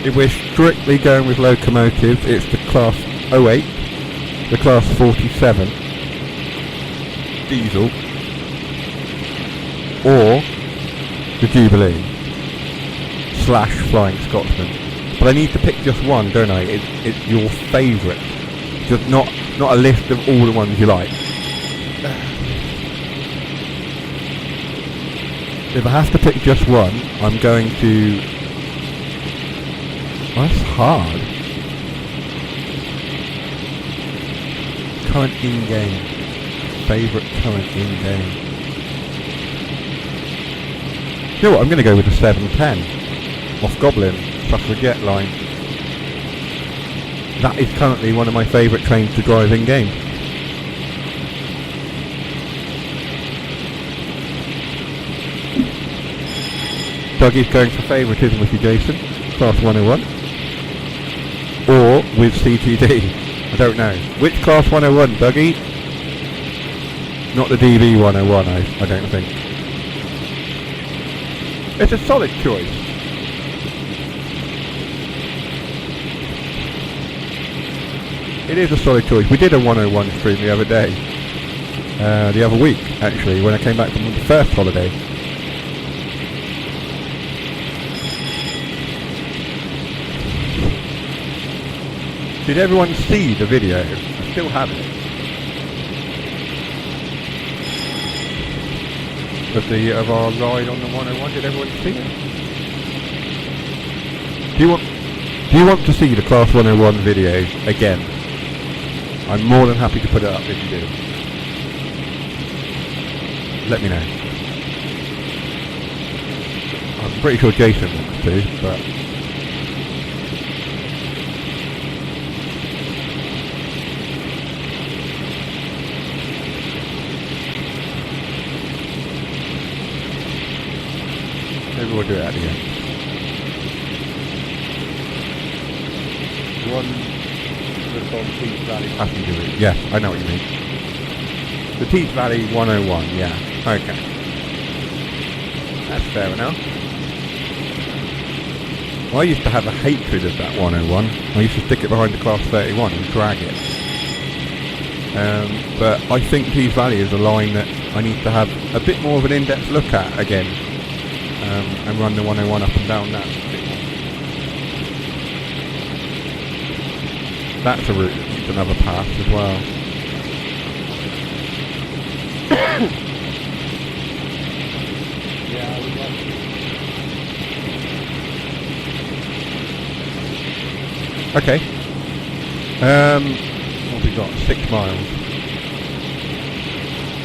If we're strictly going with locomotives, it's the Class 08, the Class 47 diesel, or the Jubilee / Flying Scotsman. But I need to pick just one, don't I? It's your favourite, just not a list of all the ones you like. If I have to pick just one, I'm going to... Oh, that's hard. Current in-game. Favourite current in-game. You know what, I'm going to go with the 710. Off Goblin, Suffragette line. That is currently one of my favourite trains to drive in-game. Dougie's going for favouritism with you, Jason. Class 101. Or with CTD. I don't know. Which Class 101, Dougie? Not the DB 101, I don't think. It's a solid choice. It is a solid choice. We did a 101 stream the other day. The other week, actually, when I came back from the first holiday. Did everyone see the video? I still have it. Of our ride on the 101. Did everyone see it? Do you want to see the Class 101 video again? I'm more than happy to put it up if you do. Let me know. I'm pretty sure Jason wants to, but... maybe we'll do it at the end. One that's on Tees Valley passenger route. Yeah, I know what you mean. The Tees Valley 101, yeah. Okay. That's fair enough. Well, I used to have a hatred of that 101. I used to stick it behind the Class 31 and drag it. But I think Tees Valley is a line that I need to have a bit more of an in-depth look at again. And run the 101 up and down that. That's a route that needs another pass as well. Yeah, I would like to. Okay. What have we got? 6 miles.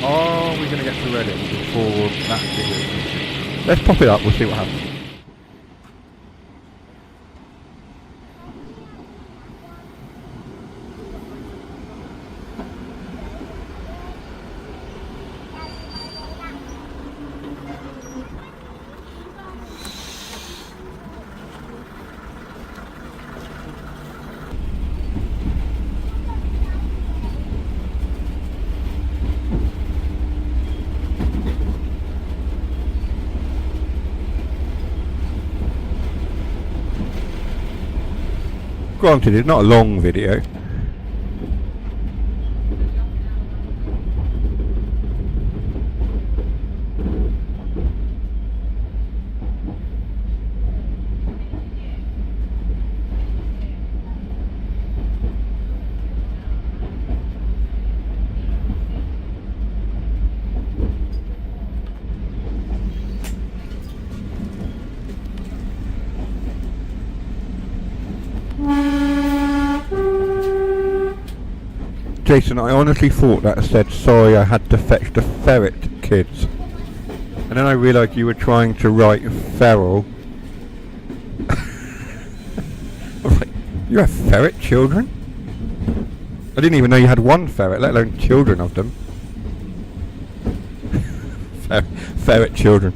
Are we going to get to Reading before that thing? Let's pop it up, we'll see what happens. granted, it's not a long video. Jason, I honestly thought that said, sorry I had to fetch the ferret kids. And then I realised you were trying to write feral. I was like, you have ferret children? I didn't even know you had one ferret, let alone children of them. Ferret children.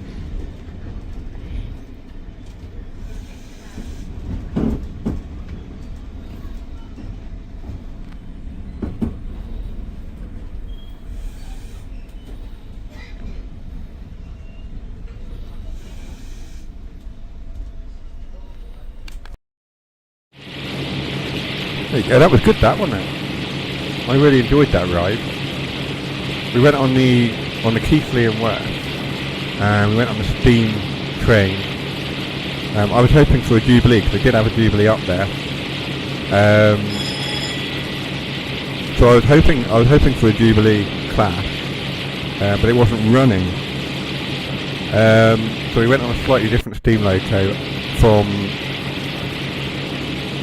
There you go, that was good, that, wasn't it? I really enjoyed that ride. We went on the Keighley and Worth, and we went on the steam train. I was hoping for a Jubilee, because they did have a Jubilee up there. So I was hoping for a Jubilee class, but it wasn't running. So we went on a slightly different steam loco from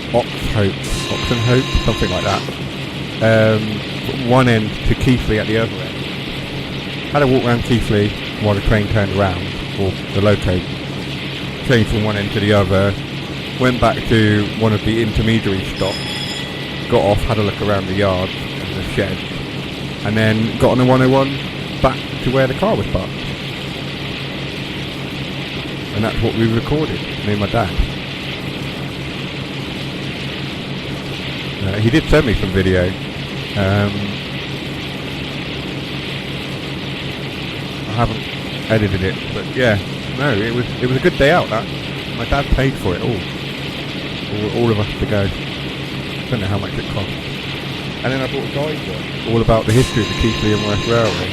Oxenhope, something like that. One end to Keighley at the other end. Had a walk around Keighley while the train turned around, or the loco changed from one end to the other. Went back to one of the intermediary stops, got off, had a look around the yard and the shed, and then got on the 101 back to where the car was parked. And that's what we recorded, me and my dad. He did send me some video. I haven't edited it, but yeah, no, it was a good day out. That my dad paid for it all of us to go. Don't know how much it cost. And then I bought a guidebook all about the history of the Keighley and Worth Railway.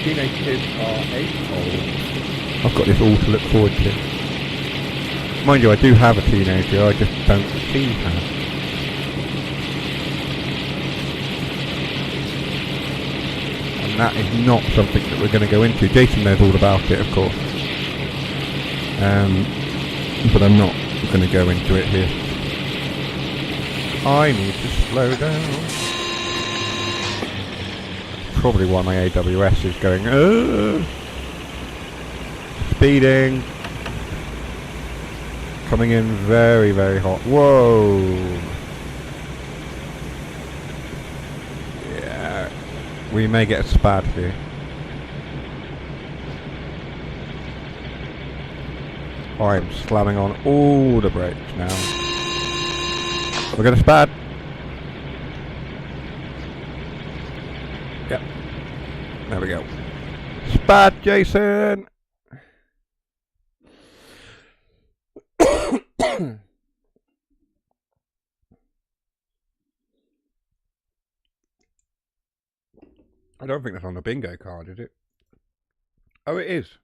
Teenage kids are 8 old. I've got this all to look forward to. Mind you, I do have a teenager, I just don't see her. And that is not something that we're going to go into. Jason knows all about it, of course. But I'm not going to go into it here. I need to slow down. Probably why my AWS is going, speeding. Coming in very, very hot. Whoa! Yeah, we may get a spad here. I'm slamming on all the brakes now. We're going to spad. Yep. There we go. Spad, Jason! I don't think that's on the bingo card, is it? Oh, it is.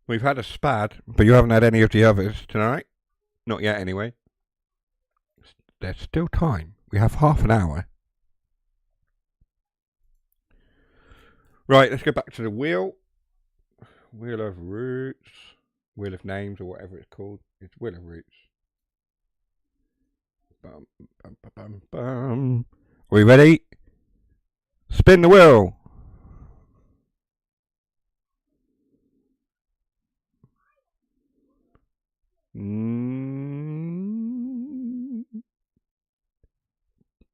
We've had a spad, but you haven't had any of the others tonight. Not yet, anyway. There's still time. We have half an hour. Right, let's go back to the wheel. Wheel of Roots. Wheel of Names, or whatever it's called. It's Wheel of Roots. Bum, bum, bum, bum, bum. Are we ready? Spin the wheel.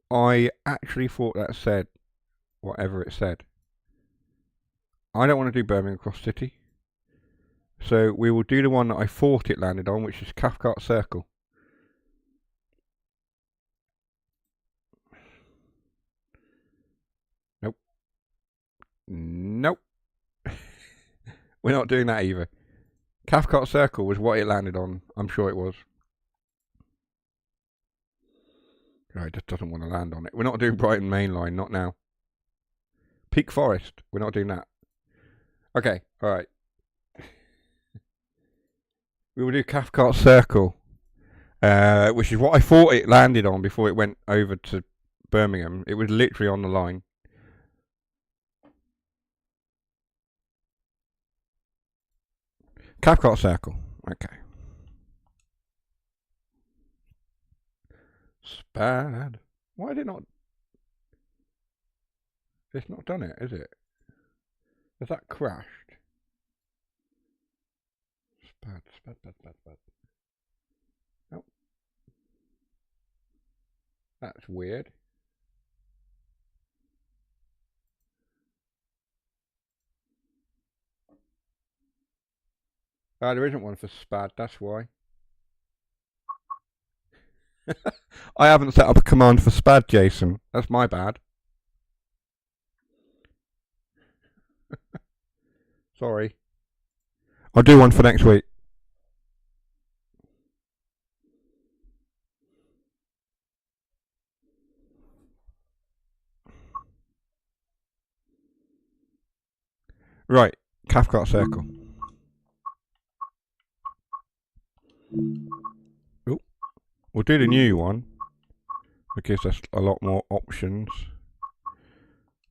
I actually thought that said whatever it said. I don't want to do Birmingham Cross City. So we will do the one that I thought it landed on, which is Cathcart Circle. Nope. Nope. We're not doing that either. Cathcart Circle was what it landed on. I'm sure it was. Oh, it just doesn't want to land on it. We're not doing Brighton Main Line, not now. Peak Forest, we're not doing that. Okay, alright. We will do Cathcart Circle, which is what I thought it landed on before it went over to Birmingham. It was literally on the line. Cathcart Circle, okay. Spad. Why did it not... It's not done it, is it? Has that crashed? Spad. Oh. That's weird. There isn't one for Spad, that's why. I haven't set up a command for Spad, Jason. That's my bad. Sorry. I'll do one for next week. Right, Cathcart Circle. Oh, we'll do the new one. It gives us a lot more options.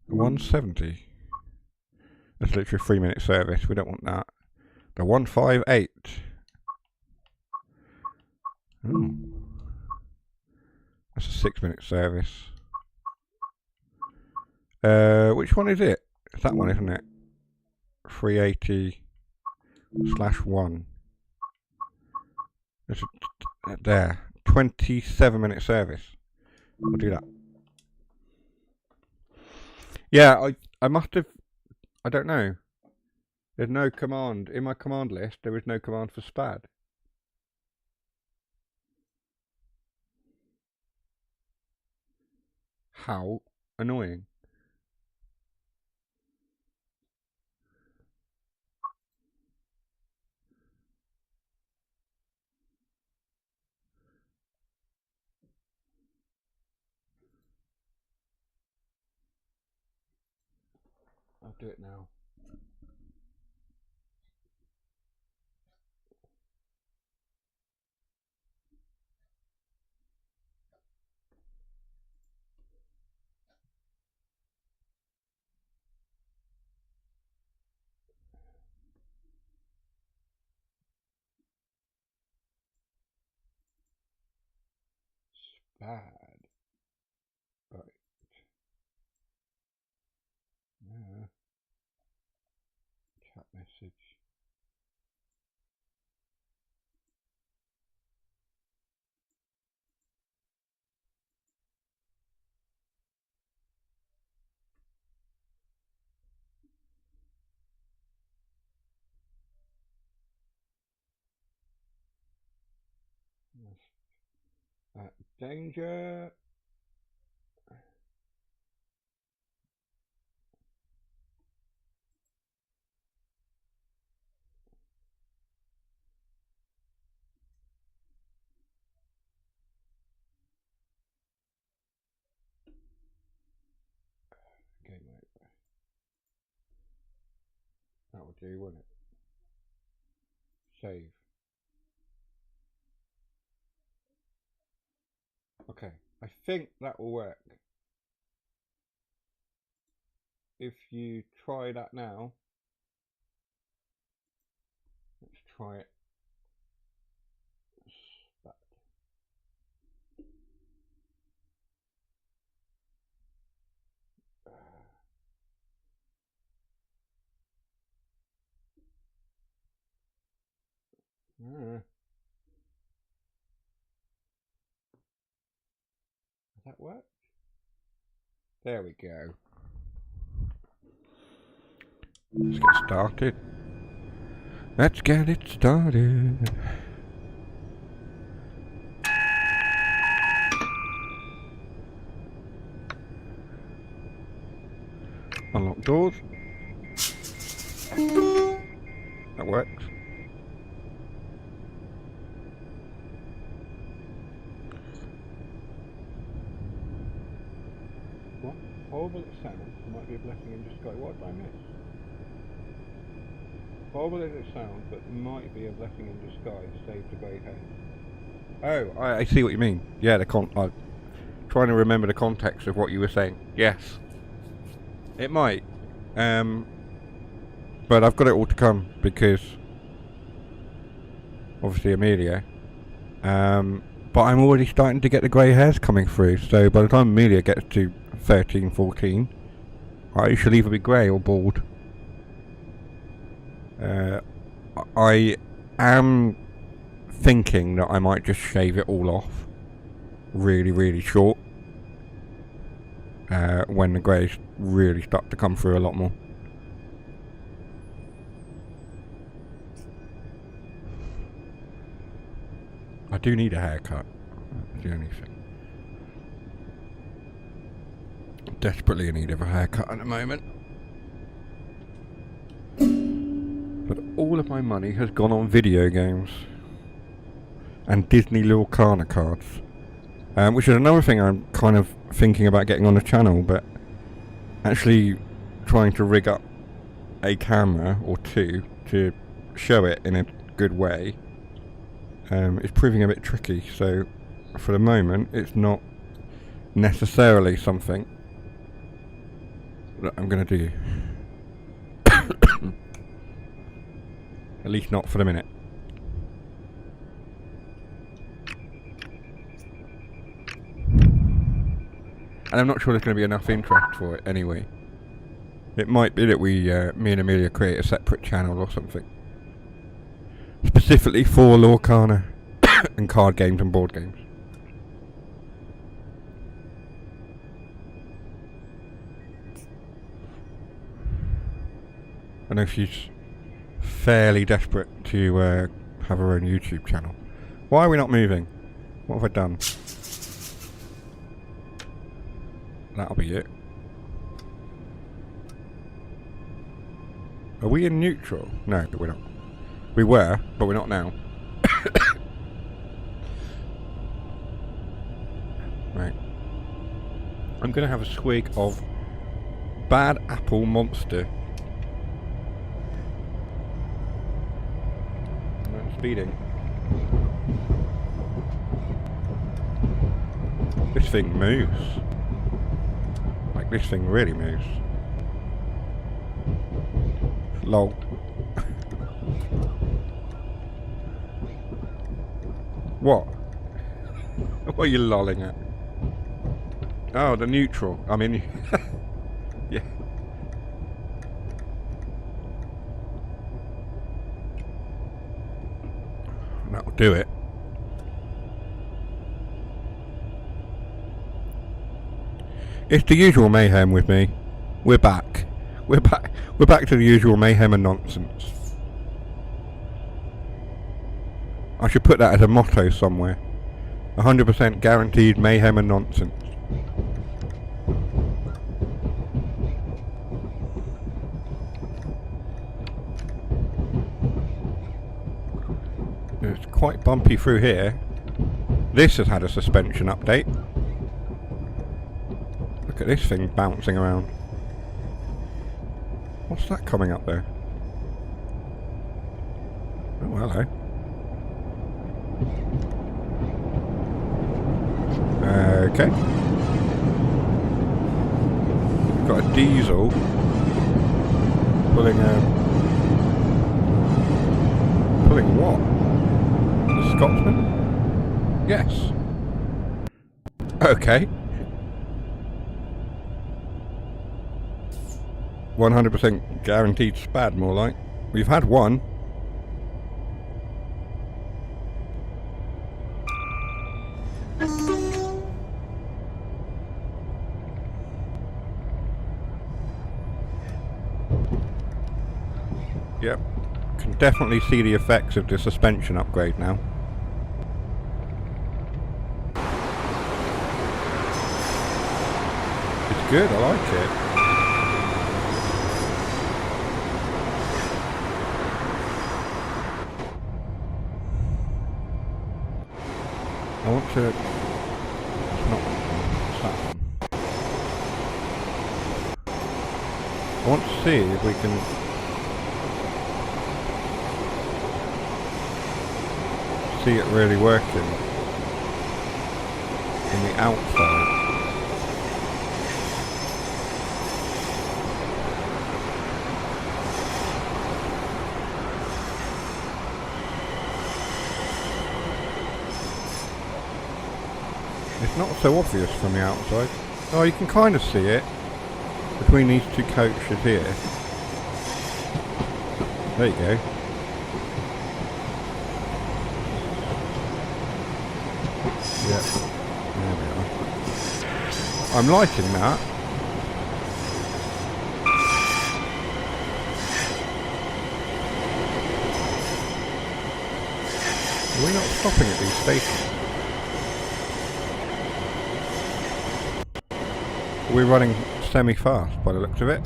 170. That's literally a 3-minute service. We don't want that. The 158. Oh. That's a 6-minute service. Which one is it? It's that one, isn't it? 380/1. There. 27-minute service. I'll do that. Yeah, I must have... I don't know. There's no command. In my command list, there is no command for Spad. How annoying. I'll do it now. Spad. Right. Chat message. Danger. Game over. That will do, won't it? Save. Okay, I think that will work. If you try that now, let's try it. Does that work? There we go. Let's get started. Let's get it started. Unlock doors. That works. What? Horrible it sounds, it might be a blessing in disguise. What did I miss? Horrible as it sounds, but might be a blessing in disguise. Save the grey hair. Oh, I see what you mean. Yeah, I'm trying to remember the context of what you were saying. Yes. It might. But I've got it all to come because obviously Amelia. But I'm already starting to get the grey hairs coming through, so by the time Amelia gets to 13, 14, I shall either be grey or bald. I am thinking that I might just shave it all off really, really short when the greys really start to come through a lot more. I do need a haircut. That's the only thing. Desperately in need of a haircut at the moment. But all of my money has gone on video games and Disney Lorcana cards, which is another thing I'm kind of thinking about getting on the channel, but actually trying to rig up a camera or two to show it in a good way is proving a bit tricky, so for the moment it's not necessarily something that I'm going to do. At least not for the minute. And I'm not sure there's going to be enough interest for it anyway. It might be that me and Amelia create a separate channel or something. Specifically for Lorcana and card games and board games. I know she's fairly desperate to have her own YouTube channel. Why are we not moving? What have I done? That'll be it. Are we in neutral? No, but we're not. We were, but we're not now. Right. I'm going to have a swig of Bad Apple Monster. I'm speeding. This thing moves. Like, this thing really moves. Lol. What? What are you lolling at? Oh, the neutral. I mean, yeah. That'll do it. It's the usual mayhem with me. We're back. We're back to the usual mayhem and nonsense. I should put that as a motto somewhere. 100% guaranteed mayhem and nonsense. It's quite bumpy through here. This has had a suspension update. Look at this thing bouncing around. What's that coming up there? Oh, hello. Okay. We've got a diesel pulling pulling what? The Scotsman? Yes. Okay. 100% guaranteed spad, more like. We've had one. Yep. Can definitely see the effects of the suspension upgrade now. It's good, I like it. I want to... It's not... It's that one. I want to see if we can... see it really working in the outside. It's not so obvious from the outside. Oh, you can kind of see it between these two coaches here. There you go. Yep, there we are. I'm liking that. Are we not stopping at these stations? We're running semi-fast by the looks of it.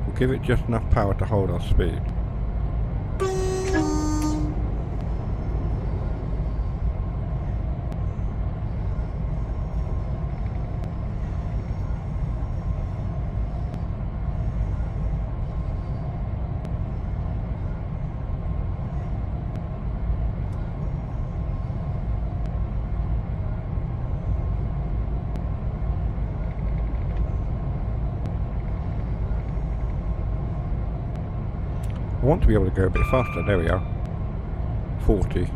We'll give it just enough power to hold our speed. I want to be able to go a bit faster. There we are. 40.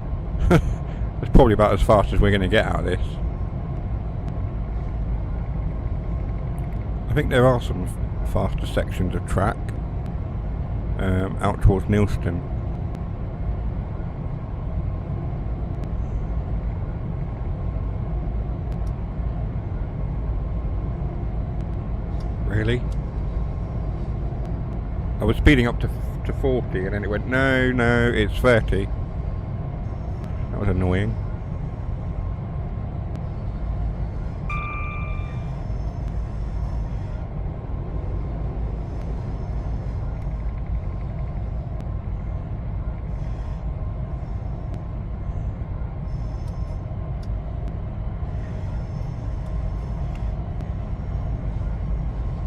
That's probably about as fast as we're going to get out of this. I think there are some faster sections of track out towards Nilston. Really? I was speeding up to 40 and then it went, no, it's 30. That was annoying.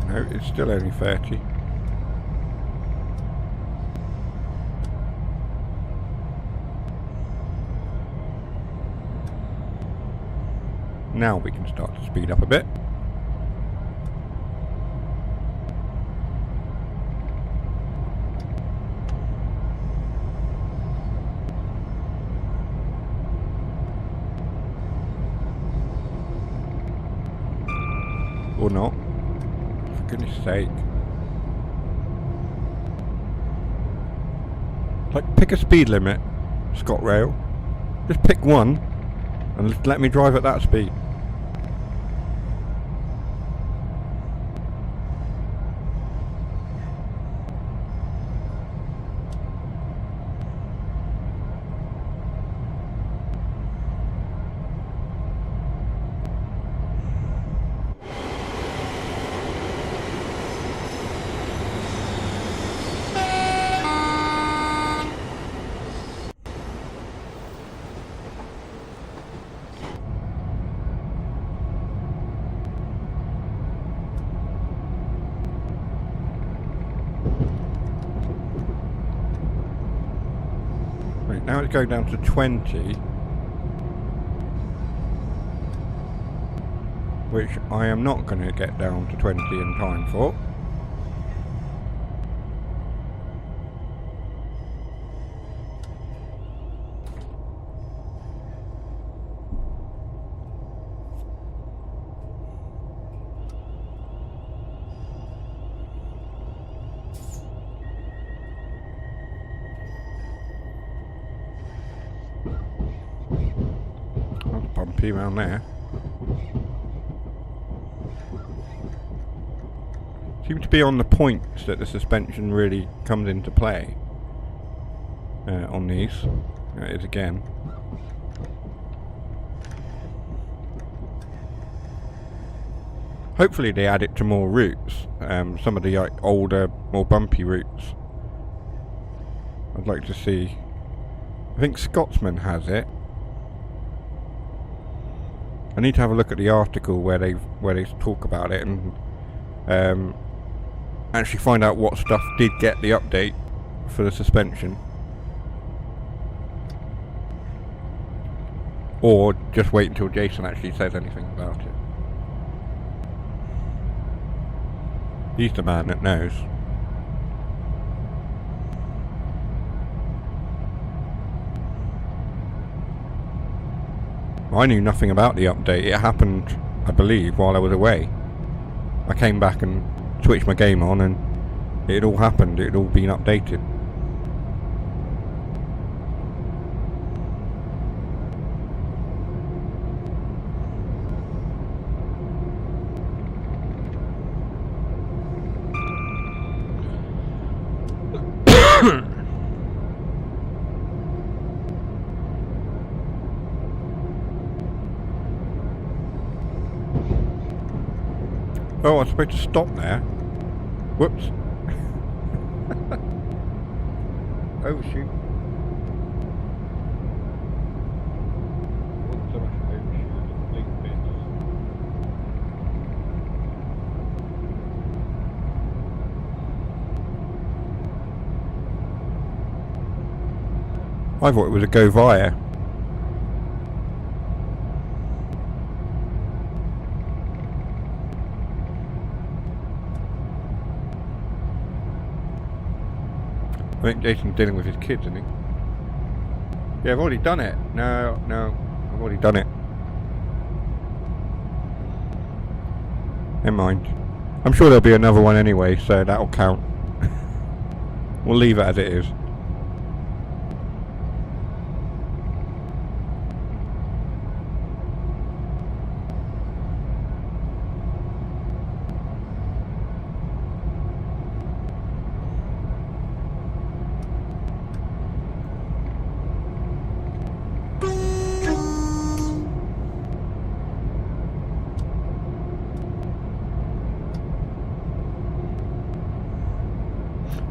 No, it's still only 30. Now we can start to speed up a bit. Or not. For goodness sake. Like, pick a speed limit, ScotRail. Just pick one and let me drive at that speed. Now it's going down to 20, which I am not going to get down to 20 in time for. Bumpy around there. Seems to be on the points that the suspension really comes into play. on these. There it is again. Hopefully they add it to more routes. Some of the older, more bumpy routes. I'd like to see. I think Scotsman has it. I need to have a look at the article where they talk about it and actually find out what stuff did get the update for the suspension. Or just wait until Jason actually says anything about it. He's the man that knows. I knew nothing about the update. It happened, I believe, while I was away. I came back and switched my game on and it had all happened. It had all been updated. Oh, I'm supposed to stop there. Whoops. Oh shoot. I thought it was a go via. I think Jason's dealing with his kids, isn't he? Yeah, I've already done it. No, I've already done it. Never mind. I'm sure there'll be another one anyway, so that'll count. We'll leave it as it is.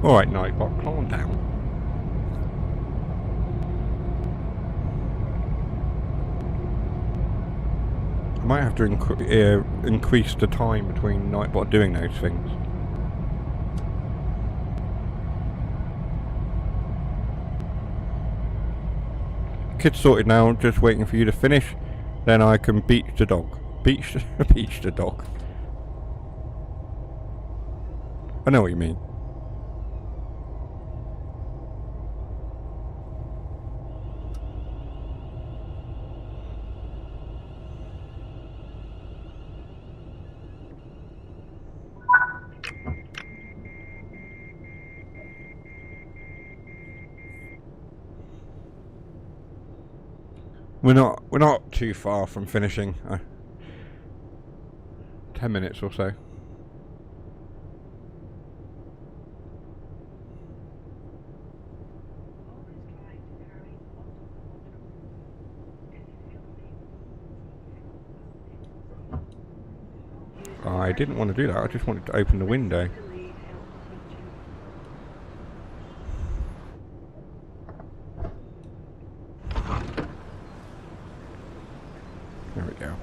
Alright, Nightbot, calm down. I might have to increase the time between Nightbot doing those things. Kids sorted now, just waiting for you to finish. Then I can beach the dog. Beach the dog. I know what you mean. We're not too far from finishing. 10 minutes or so. I didn't want to do that. I just wanted to open the window. There we go.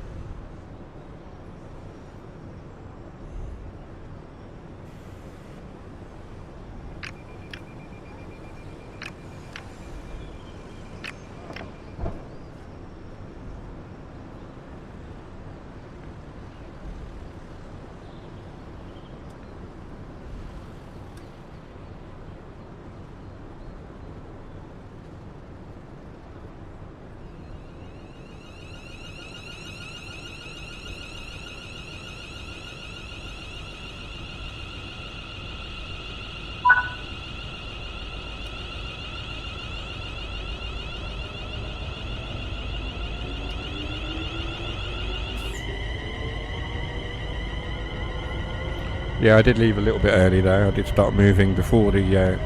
Yeah, I did leave a little bit early though. I did start moving before the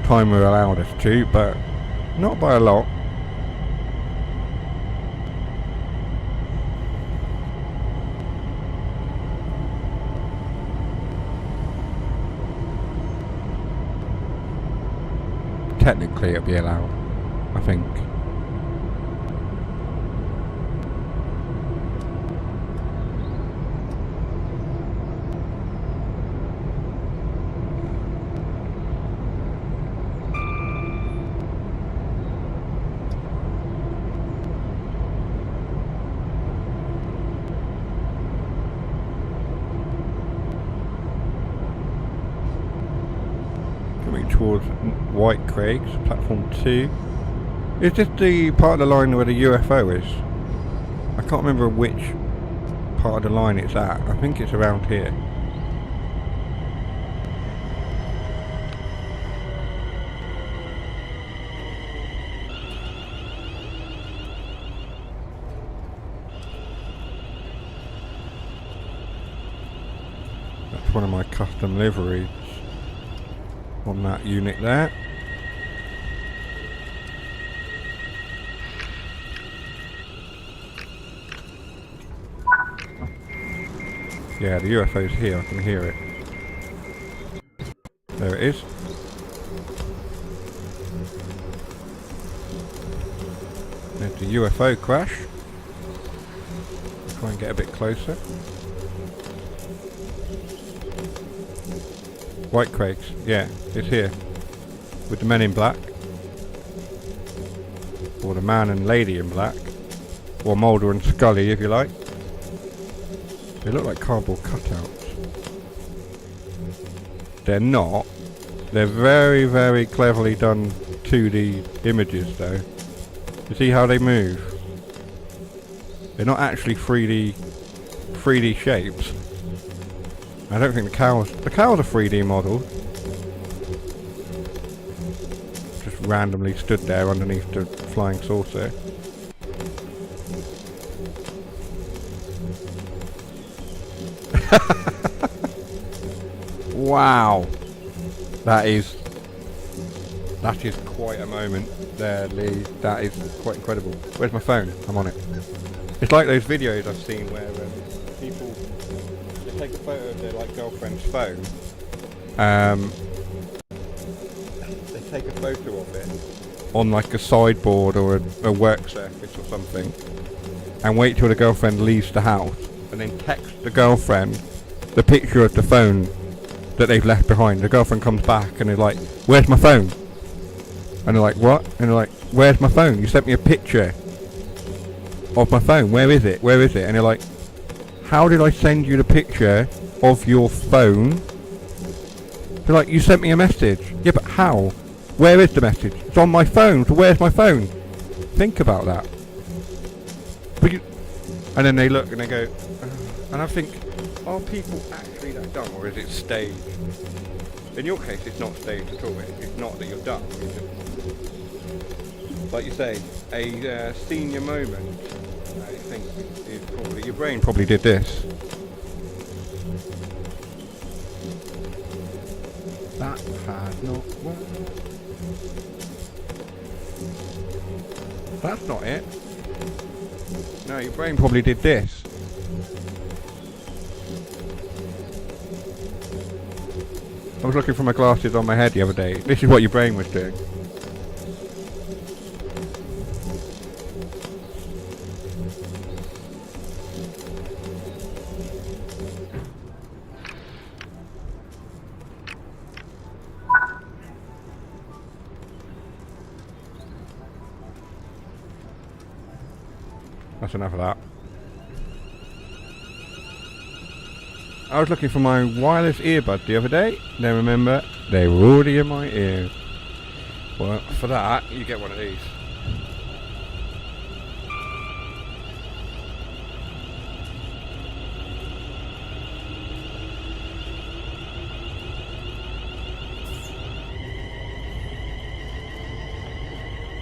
timer allowed us to, but Not by a lot. Technically it'll be allowed, I think. Towards White Craigs, platform 2. Is this the part of the line where the UFO is? I can't remember which part of the line it's at. I think it's around here. That's one of my custom liveries on that unit there. Yeah, the UFO's here, I can hear it. There it is. There's the UFO crash. Try and get a bit closer. White Craigs, yeah, it's here. With the men in black. Or the man and lady in black. Or Mulder and Scully, if you like. They look like cardboard cutouts. They're not. They're very, very cleverly done 2D images though. You see how they move? They're not actually 3D shapes. I don't think the cows are 3D models. Just randomly stood there underneath the flying saucer. Wow. That is quite a moment there, Lee. That is quite incredible. Where's my phone? I'm on it. It's like those videos I've seen where people take a photo of their girlfriend's phone. They take a photo of it on a sideboard or a work surface or something, and wait till the girlfriend leaves the house, and then text the girlfriend the picture of the phone that they've left behind. The girlfriend comes back and they're like, "Where's my phone?" And they're like, "What?" And they're like, "Where's my phone? You sent me a picture of my phone. Where is it? Where is it?" And they're like, "How did I send you the picture of your phone?" They're like, "You sent me a message." "Yeah, but how? Where is the message?" "It's on my phone, so where's my phone?" Think about that. And then they look and they go, and I think, are people actually that dumb, or is it staged? In your case, it's not staged at all. It's not that you're dumb. Like you say, a senior moment, I think, is probably, your brain probably did this. That had not worked. That's not it. No, your brain probably did this. I was looking for my glasses on my head the other day. This is what your brain was doing. That's enough of that. I was looking for my wireless earbuds the other day. Then remember, they were already in my ear. Well, for that, you get one of these.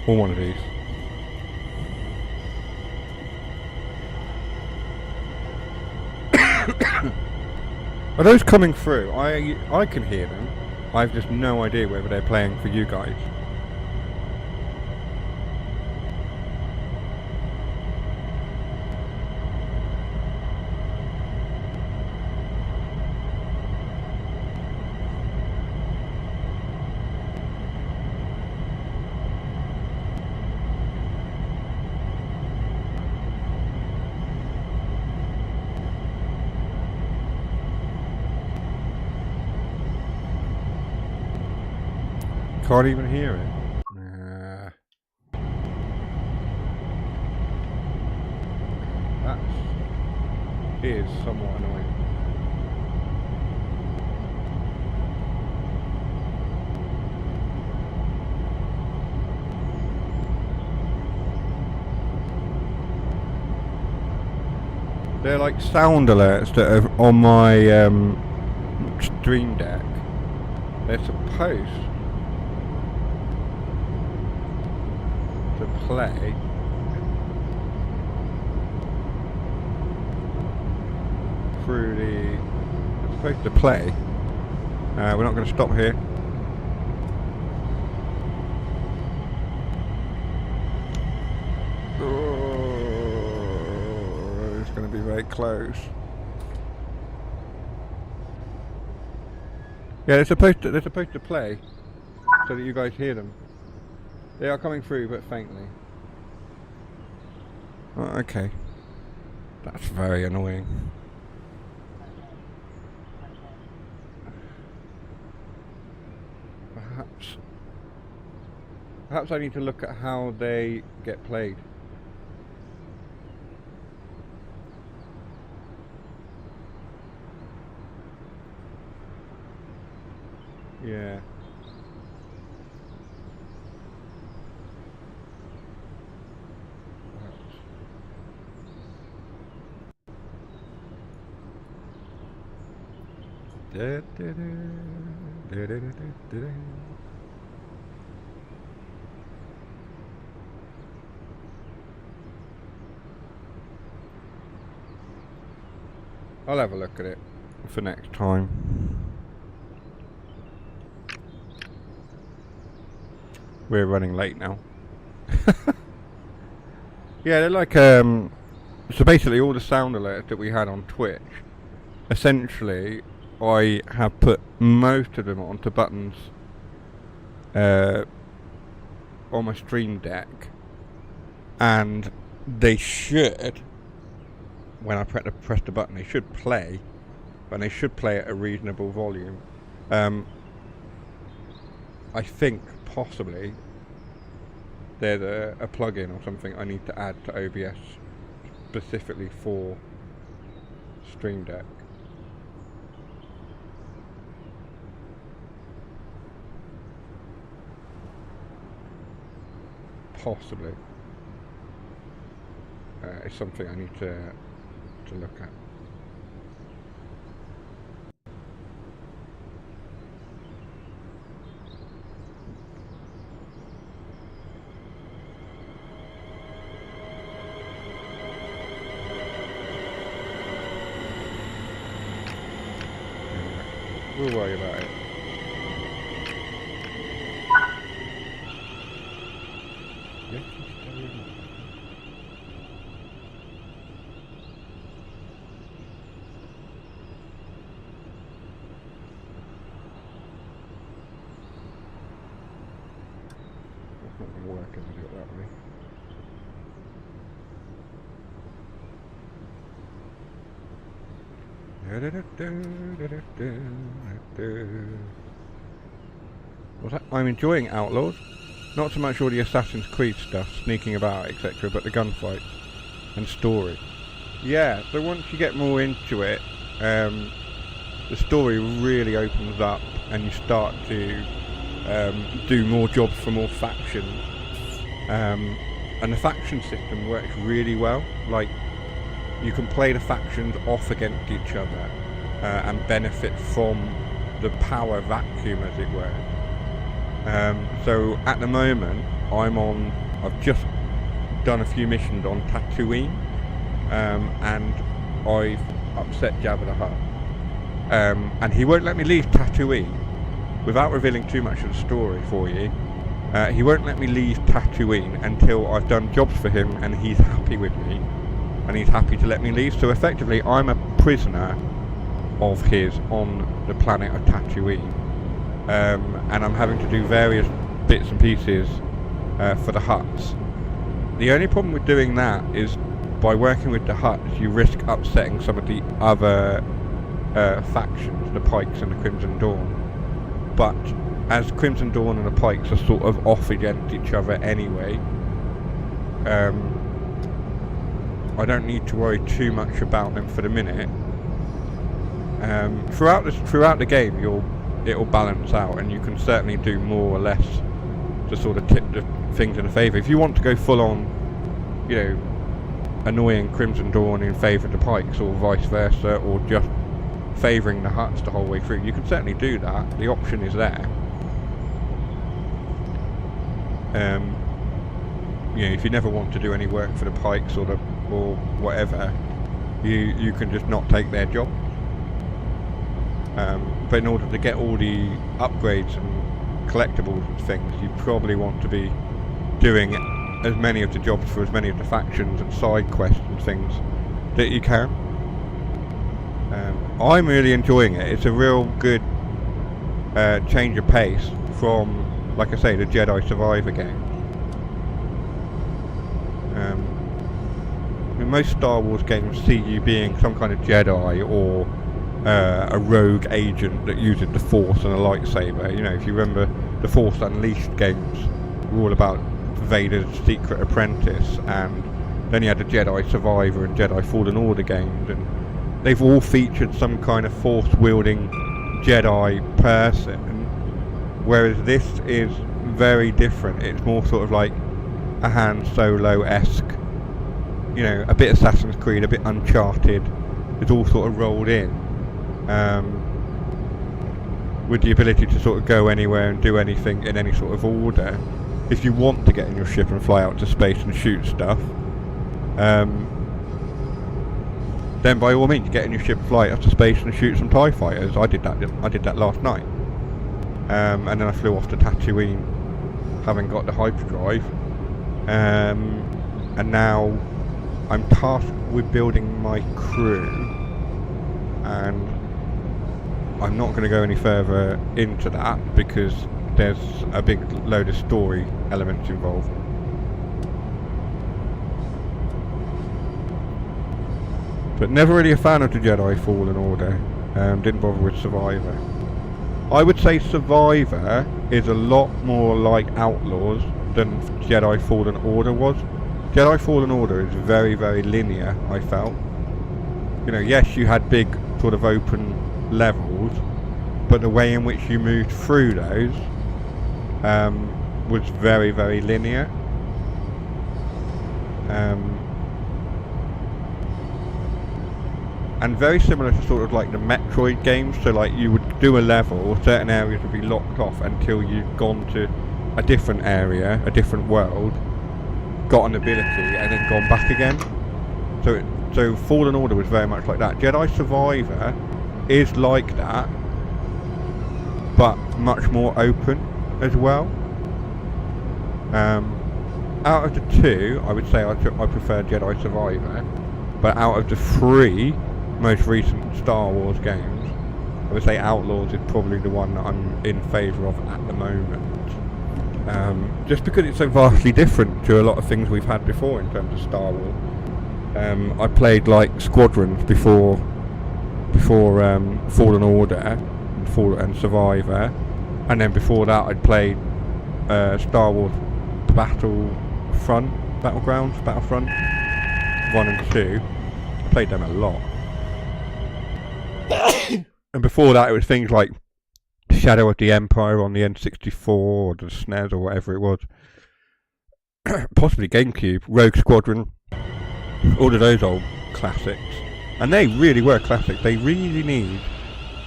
Or one of these. Are those coming through? I can hear them. I have just no idea whether they're playing for you guys. Can't even hear it. That is somewhat annoying. They're like sound alerts that are on my stream deck. They're supposed to play through the... They're supposed to play. We're not going to stop here. Going to be very close. Yeah, they're supposed to play so that you guys hear them. They are coming through, but faintly. Oh, okay, that's very annoying. Perhaps I need to look at how they get played. Yeah. I'll have a look at it for next time. We're running late now. Yeah, they're like so basically all the sound alerts that we had on Twitch, essentially I have put most of them onto buttons on my stream deck, and they should, when I press the button, they should play, but they should play at a reasonable volume. I think possibly there's a plugin or something I need to add to OBS specifically for Stream Deck. Possibly. It's something I need to look at. We'll worry about it. Yeah, it's not going to work if I do it that way. What's that? I'm enjoying Outlaws. Not so much all the Assassin's Creed stuff, sneaking about, etc., but the gunfights and story. Yeah, so once you get more into it, the story really opens up and you start to do more jobs for more factions. And the faction system works really well. Like, you can play the factions off against each other and benefit from the power vacuum, as it were. So at the moment, I've just done a few missions on Tatooine, and I've upset Jabba the Hutt. And he won't let me leave Tatooine, without revealing too much of the story for you. He won't let me leave Tatooine until I've done jobs for him and he's happy with me, and he's happy to let me leave. So effectively, I'm a prisoner of his on the planet of Tatooine. And I'm having to do various bits and pieces for the Hutts. The only problem with doing that is, by working with the Hutts, you risk upsetting some of the other factions, the Pikes and the Crimson Dawn. But as Crimson Dawn and the Pikes are sort of off against each other anyway, I don't need to worry too much about them for the minute. Throughout the game, it'll balance out, and you can certainly do more or less to sort of tip the things in favour. If you want to go full on, you know, annoying Crimson Dawn in favour of the Pikes, or vice versa, or just favouring the Huts the whole way through, you can certainly do that. The option is there. You know, if you never want to do any work for the Pikes or whatever, you can just not take their job. But in order to get all the upgrades and collectibles and things, you probably want to be doing as many of the jobs for as many of the factions and side quests and things that you can. I'm really enjoying it. It's a real good change of pace from, like I say, the Jedi Survivor game. Most Star Wars games see you being some kind of Jedi or a rogue agent that uses the Force and a lightsaber. You know, if you remember the Force Unleashed games were all about Vader's secret apprentice, and then you had the Jedi Survivor and Jedi Fallen Order games, and they've all featured some kind of Force-wielding Jedi person, whereas this is very different. It's more sort of like a Han Solo-esque, you know, a bit Assassin's Creed, a bit Uncharted. It's all sort of rolled in, with the ability to sort of go anywhere and do anything in any sort of order. If you want to get in your ship and fly out to space and shoot stuff, then by all means get in your ship, fly out to space and shoot some TIE fighters. I did that last night, and then I flew off to Tatooine, having got the hyperdrive, and now I'm tasked with building my crew, and I'm not going to go any further into that because there's a big load of story elements involved. But never really a fan of the Jedi Fallen Order. Didn't bother with Survivor. I would say Survivor is a lot more like Outlaws than Jedi Fallen Order was. Jedi Fallen Order is very, very linear, I felt. You know, yes, you had big sort of open levels, but the way in which you moved through those was very, very linear. And very similar to sort of like the Metroid games, so like you would do a level, certain areas would be locked off until you've gone to a different area, a different world, got an ability, and then gone back again. So Fallen Order was very much like that. Jedi Survivor is like that, but much more open as well. Out of the two, I would say I prefer Jedi Survivor, but out of the three most recent Star Wars games, I would say Outlaws is probably the one that I'm in favour of at the moment. Just because it's so vastly different to a lot of things we've had before in terms of Star Wars. I played like Squadrons before Fallen Order and Survivor, and then before that I'd played Star Wars Battlefront 1 and 2. I played them a lot. And before that it was things like Shadow of the Empire on the N64 or the SNES or whatever it was. Possibly GameCube, Rogue Squadron, all of those old classics. And they really were classics. They really need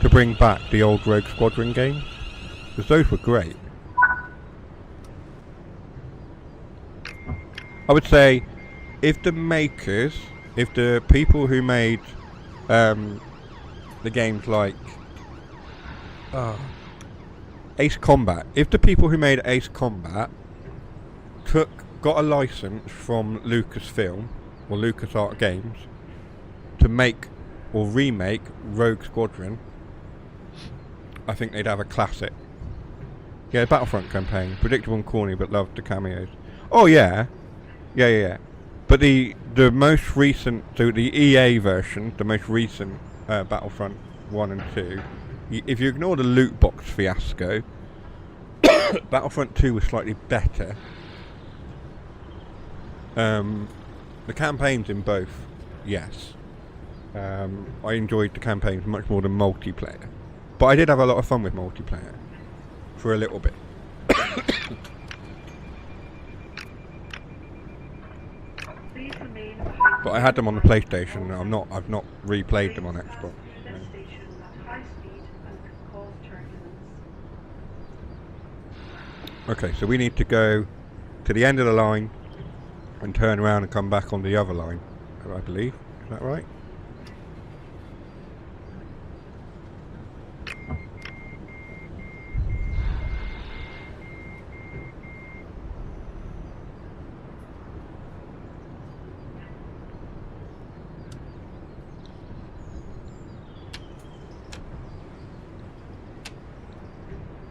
to bring back the old Rogue Squadron games, because those were great. I would say if the people who made the games like Ace Combat, if the people who made Ace Combat got a license from Lucasfilm or LucasArts Games to make or remake Rogue Squadron, I think they'd have a classic. Yeah, the Battlefront campaign, predictable and corny, but loved the cameos. Oh yeah. But the most recent, so the EA version, the most recent Battlefront 1 and 2, if you ignore the loot box fiasco, Battlefront 2 was slightly better. The campaigns in both, yes. I enjoyed the campaigns much more than multiplayer. But I did have a lot of fun with multiplayer. For a little bit. But I had them on the PlayStation. I've not replayed them on Xbox. Okay, so we need to go to the end of the line and turn around and come back on the other line, I believe. Is that right?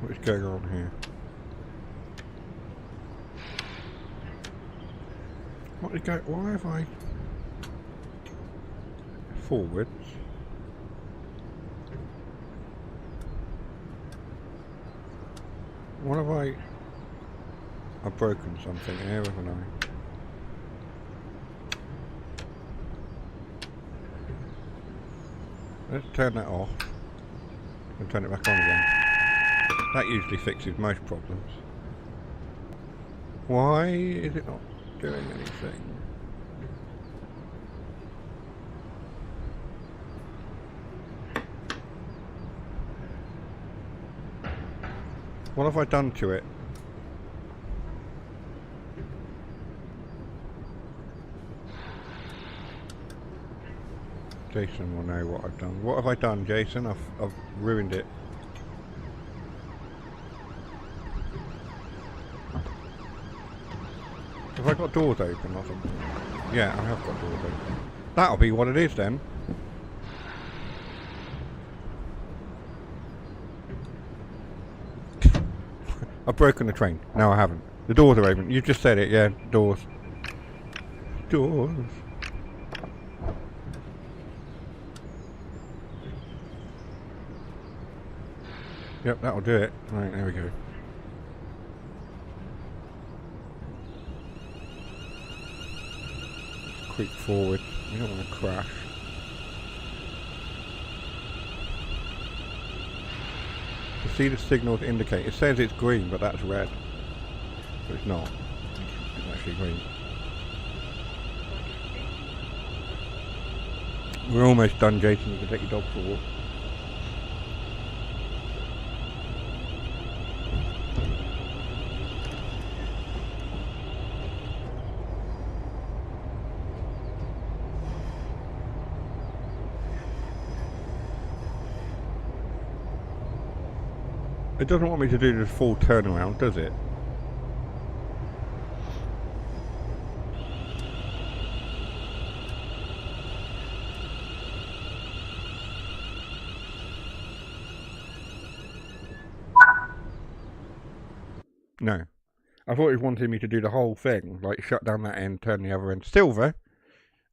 What is going on here? Why have I forwards? What have I've broken something here, haven't I? Let's turn that off and turn it back on again. That usually fixes most problems. Why is it not doing anything? What have I done to it? Jason will know what I've done. What have I done, Jason? I've ruined it. Have I got doors open or something? Yeah, I have got doors open. That'll be what it is then. I've broken the train. No, I haven't. The doors are open. You just said it, yeah. Doors. Doors. Yep, that'll do it. Right, there we go. Creep forward. We don't want to crash. You see the signals indicate. It says it's green, but that's red. So it's not. It's actually green. We're almost done, Jason. You can take your dog for a walk. It doesn't want me to do the full turnaround, does it? No. I thought it wanted me to do the whole thing, like shut down that end, turn the other end. Silver?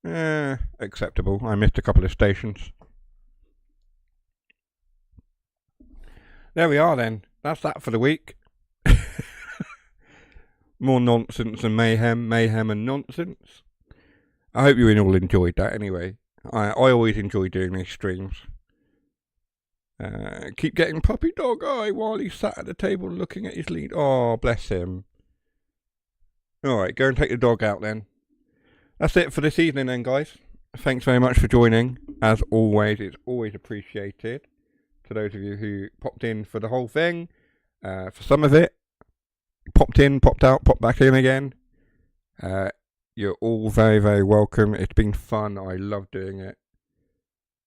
Acceptable. I missed a couple of stations. There we are then. That's that for the week. More nonsense and mayhem, mayhem and nonsense. I hope you all enjoyed that anyway. I always enjoy doing these streams. Keep getting puppy dog eye while he's sat at the table looking at his lead. Oh, bless him. Alright, go and take the dog out then. That's it for this evening then, guys. Thanks very much for joining. As always, it's always appreciated. To those of you who popped in for the whole thing, for some of it, popped in, popped out, popped back in again. You're all very, very welcome. It's been fun. I love doing it.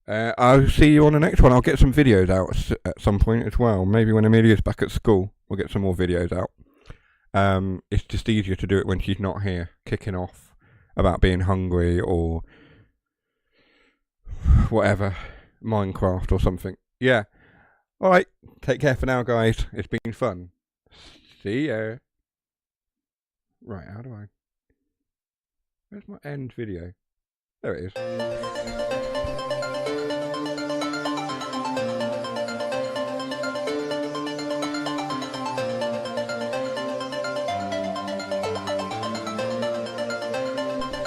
I'll see you on the next one. I'll get some videos out at some point as well. Maybe when Amelia's back at school, we'll get some more videos out. It's just easier to do it when she's not here, kicking off about being hungry or whatever, Minecraft or something. Yeah. Alright, take care for now, guys. It's been fun. See ya. Right, how do I... Where's my end video? There it is.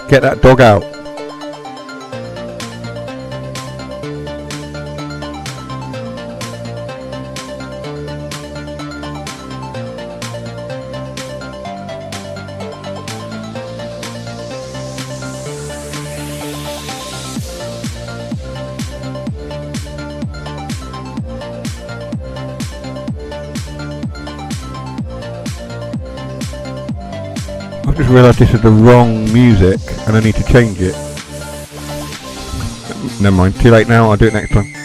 Get that dog out. I've just realised this is the wrong music and I need to change it. Never mind, too late now, I'll do it next time.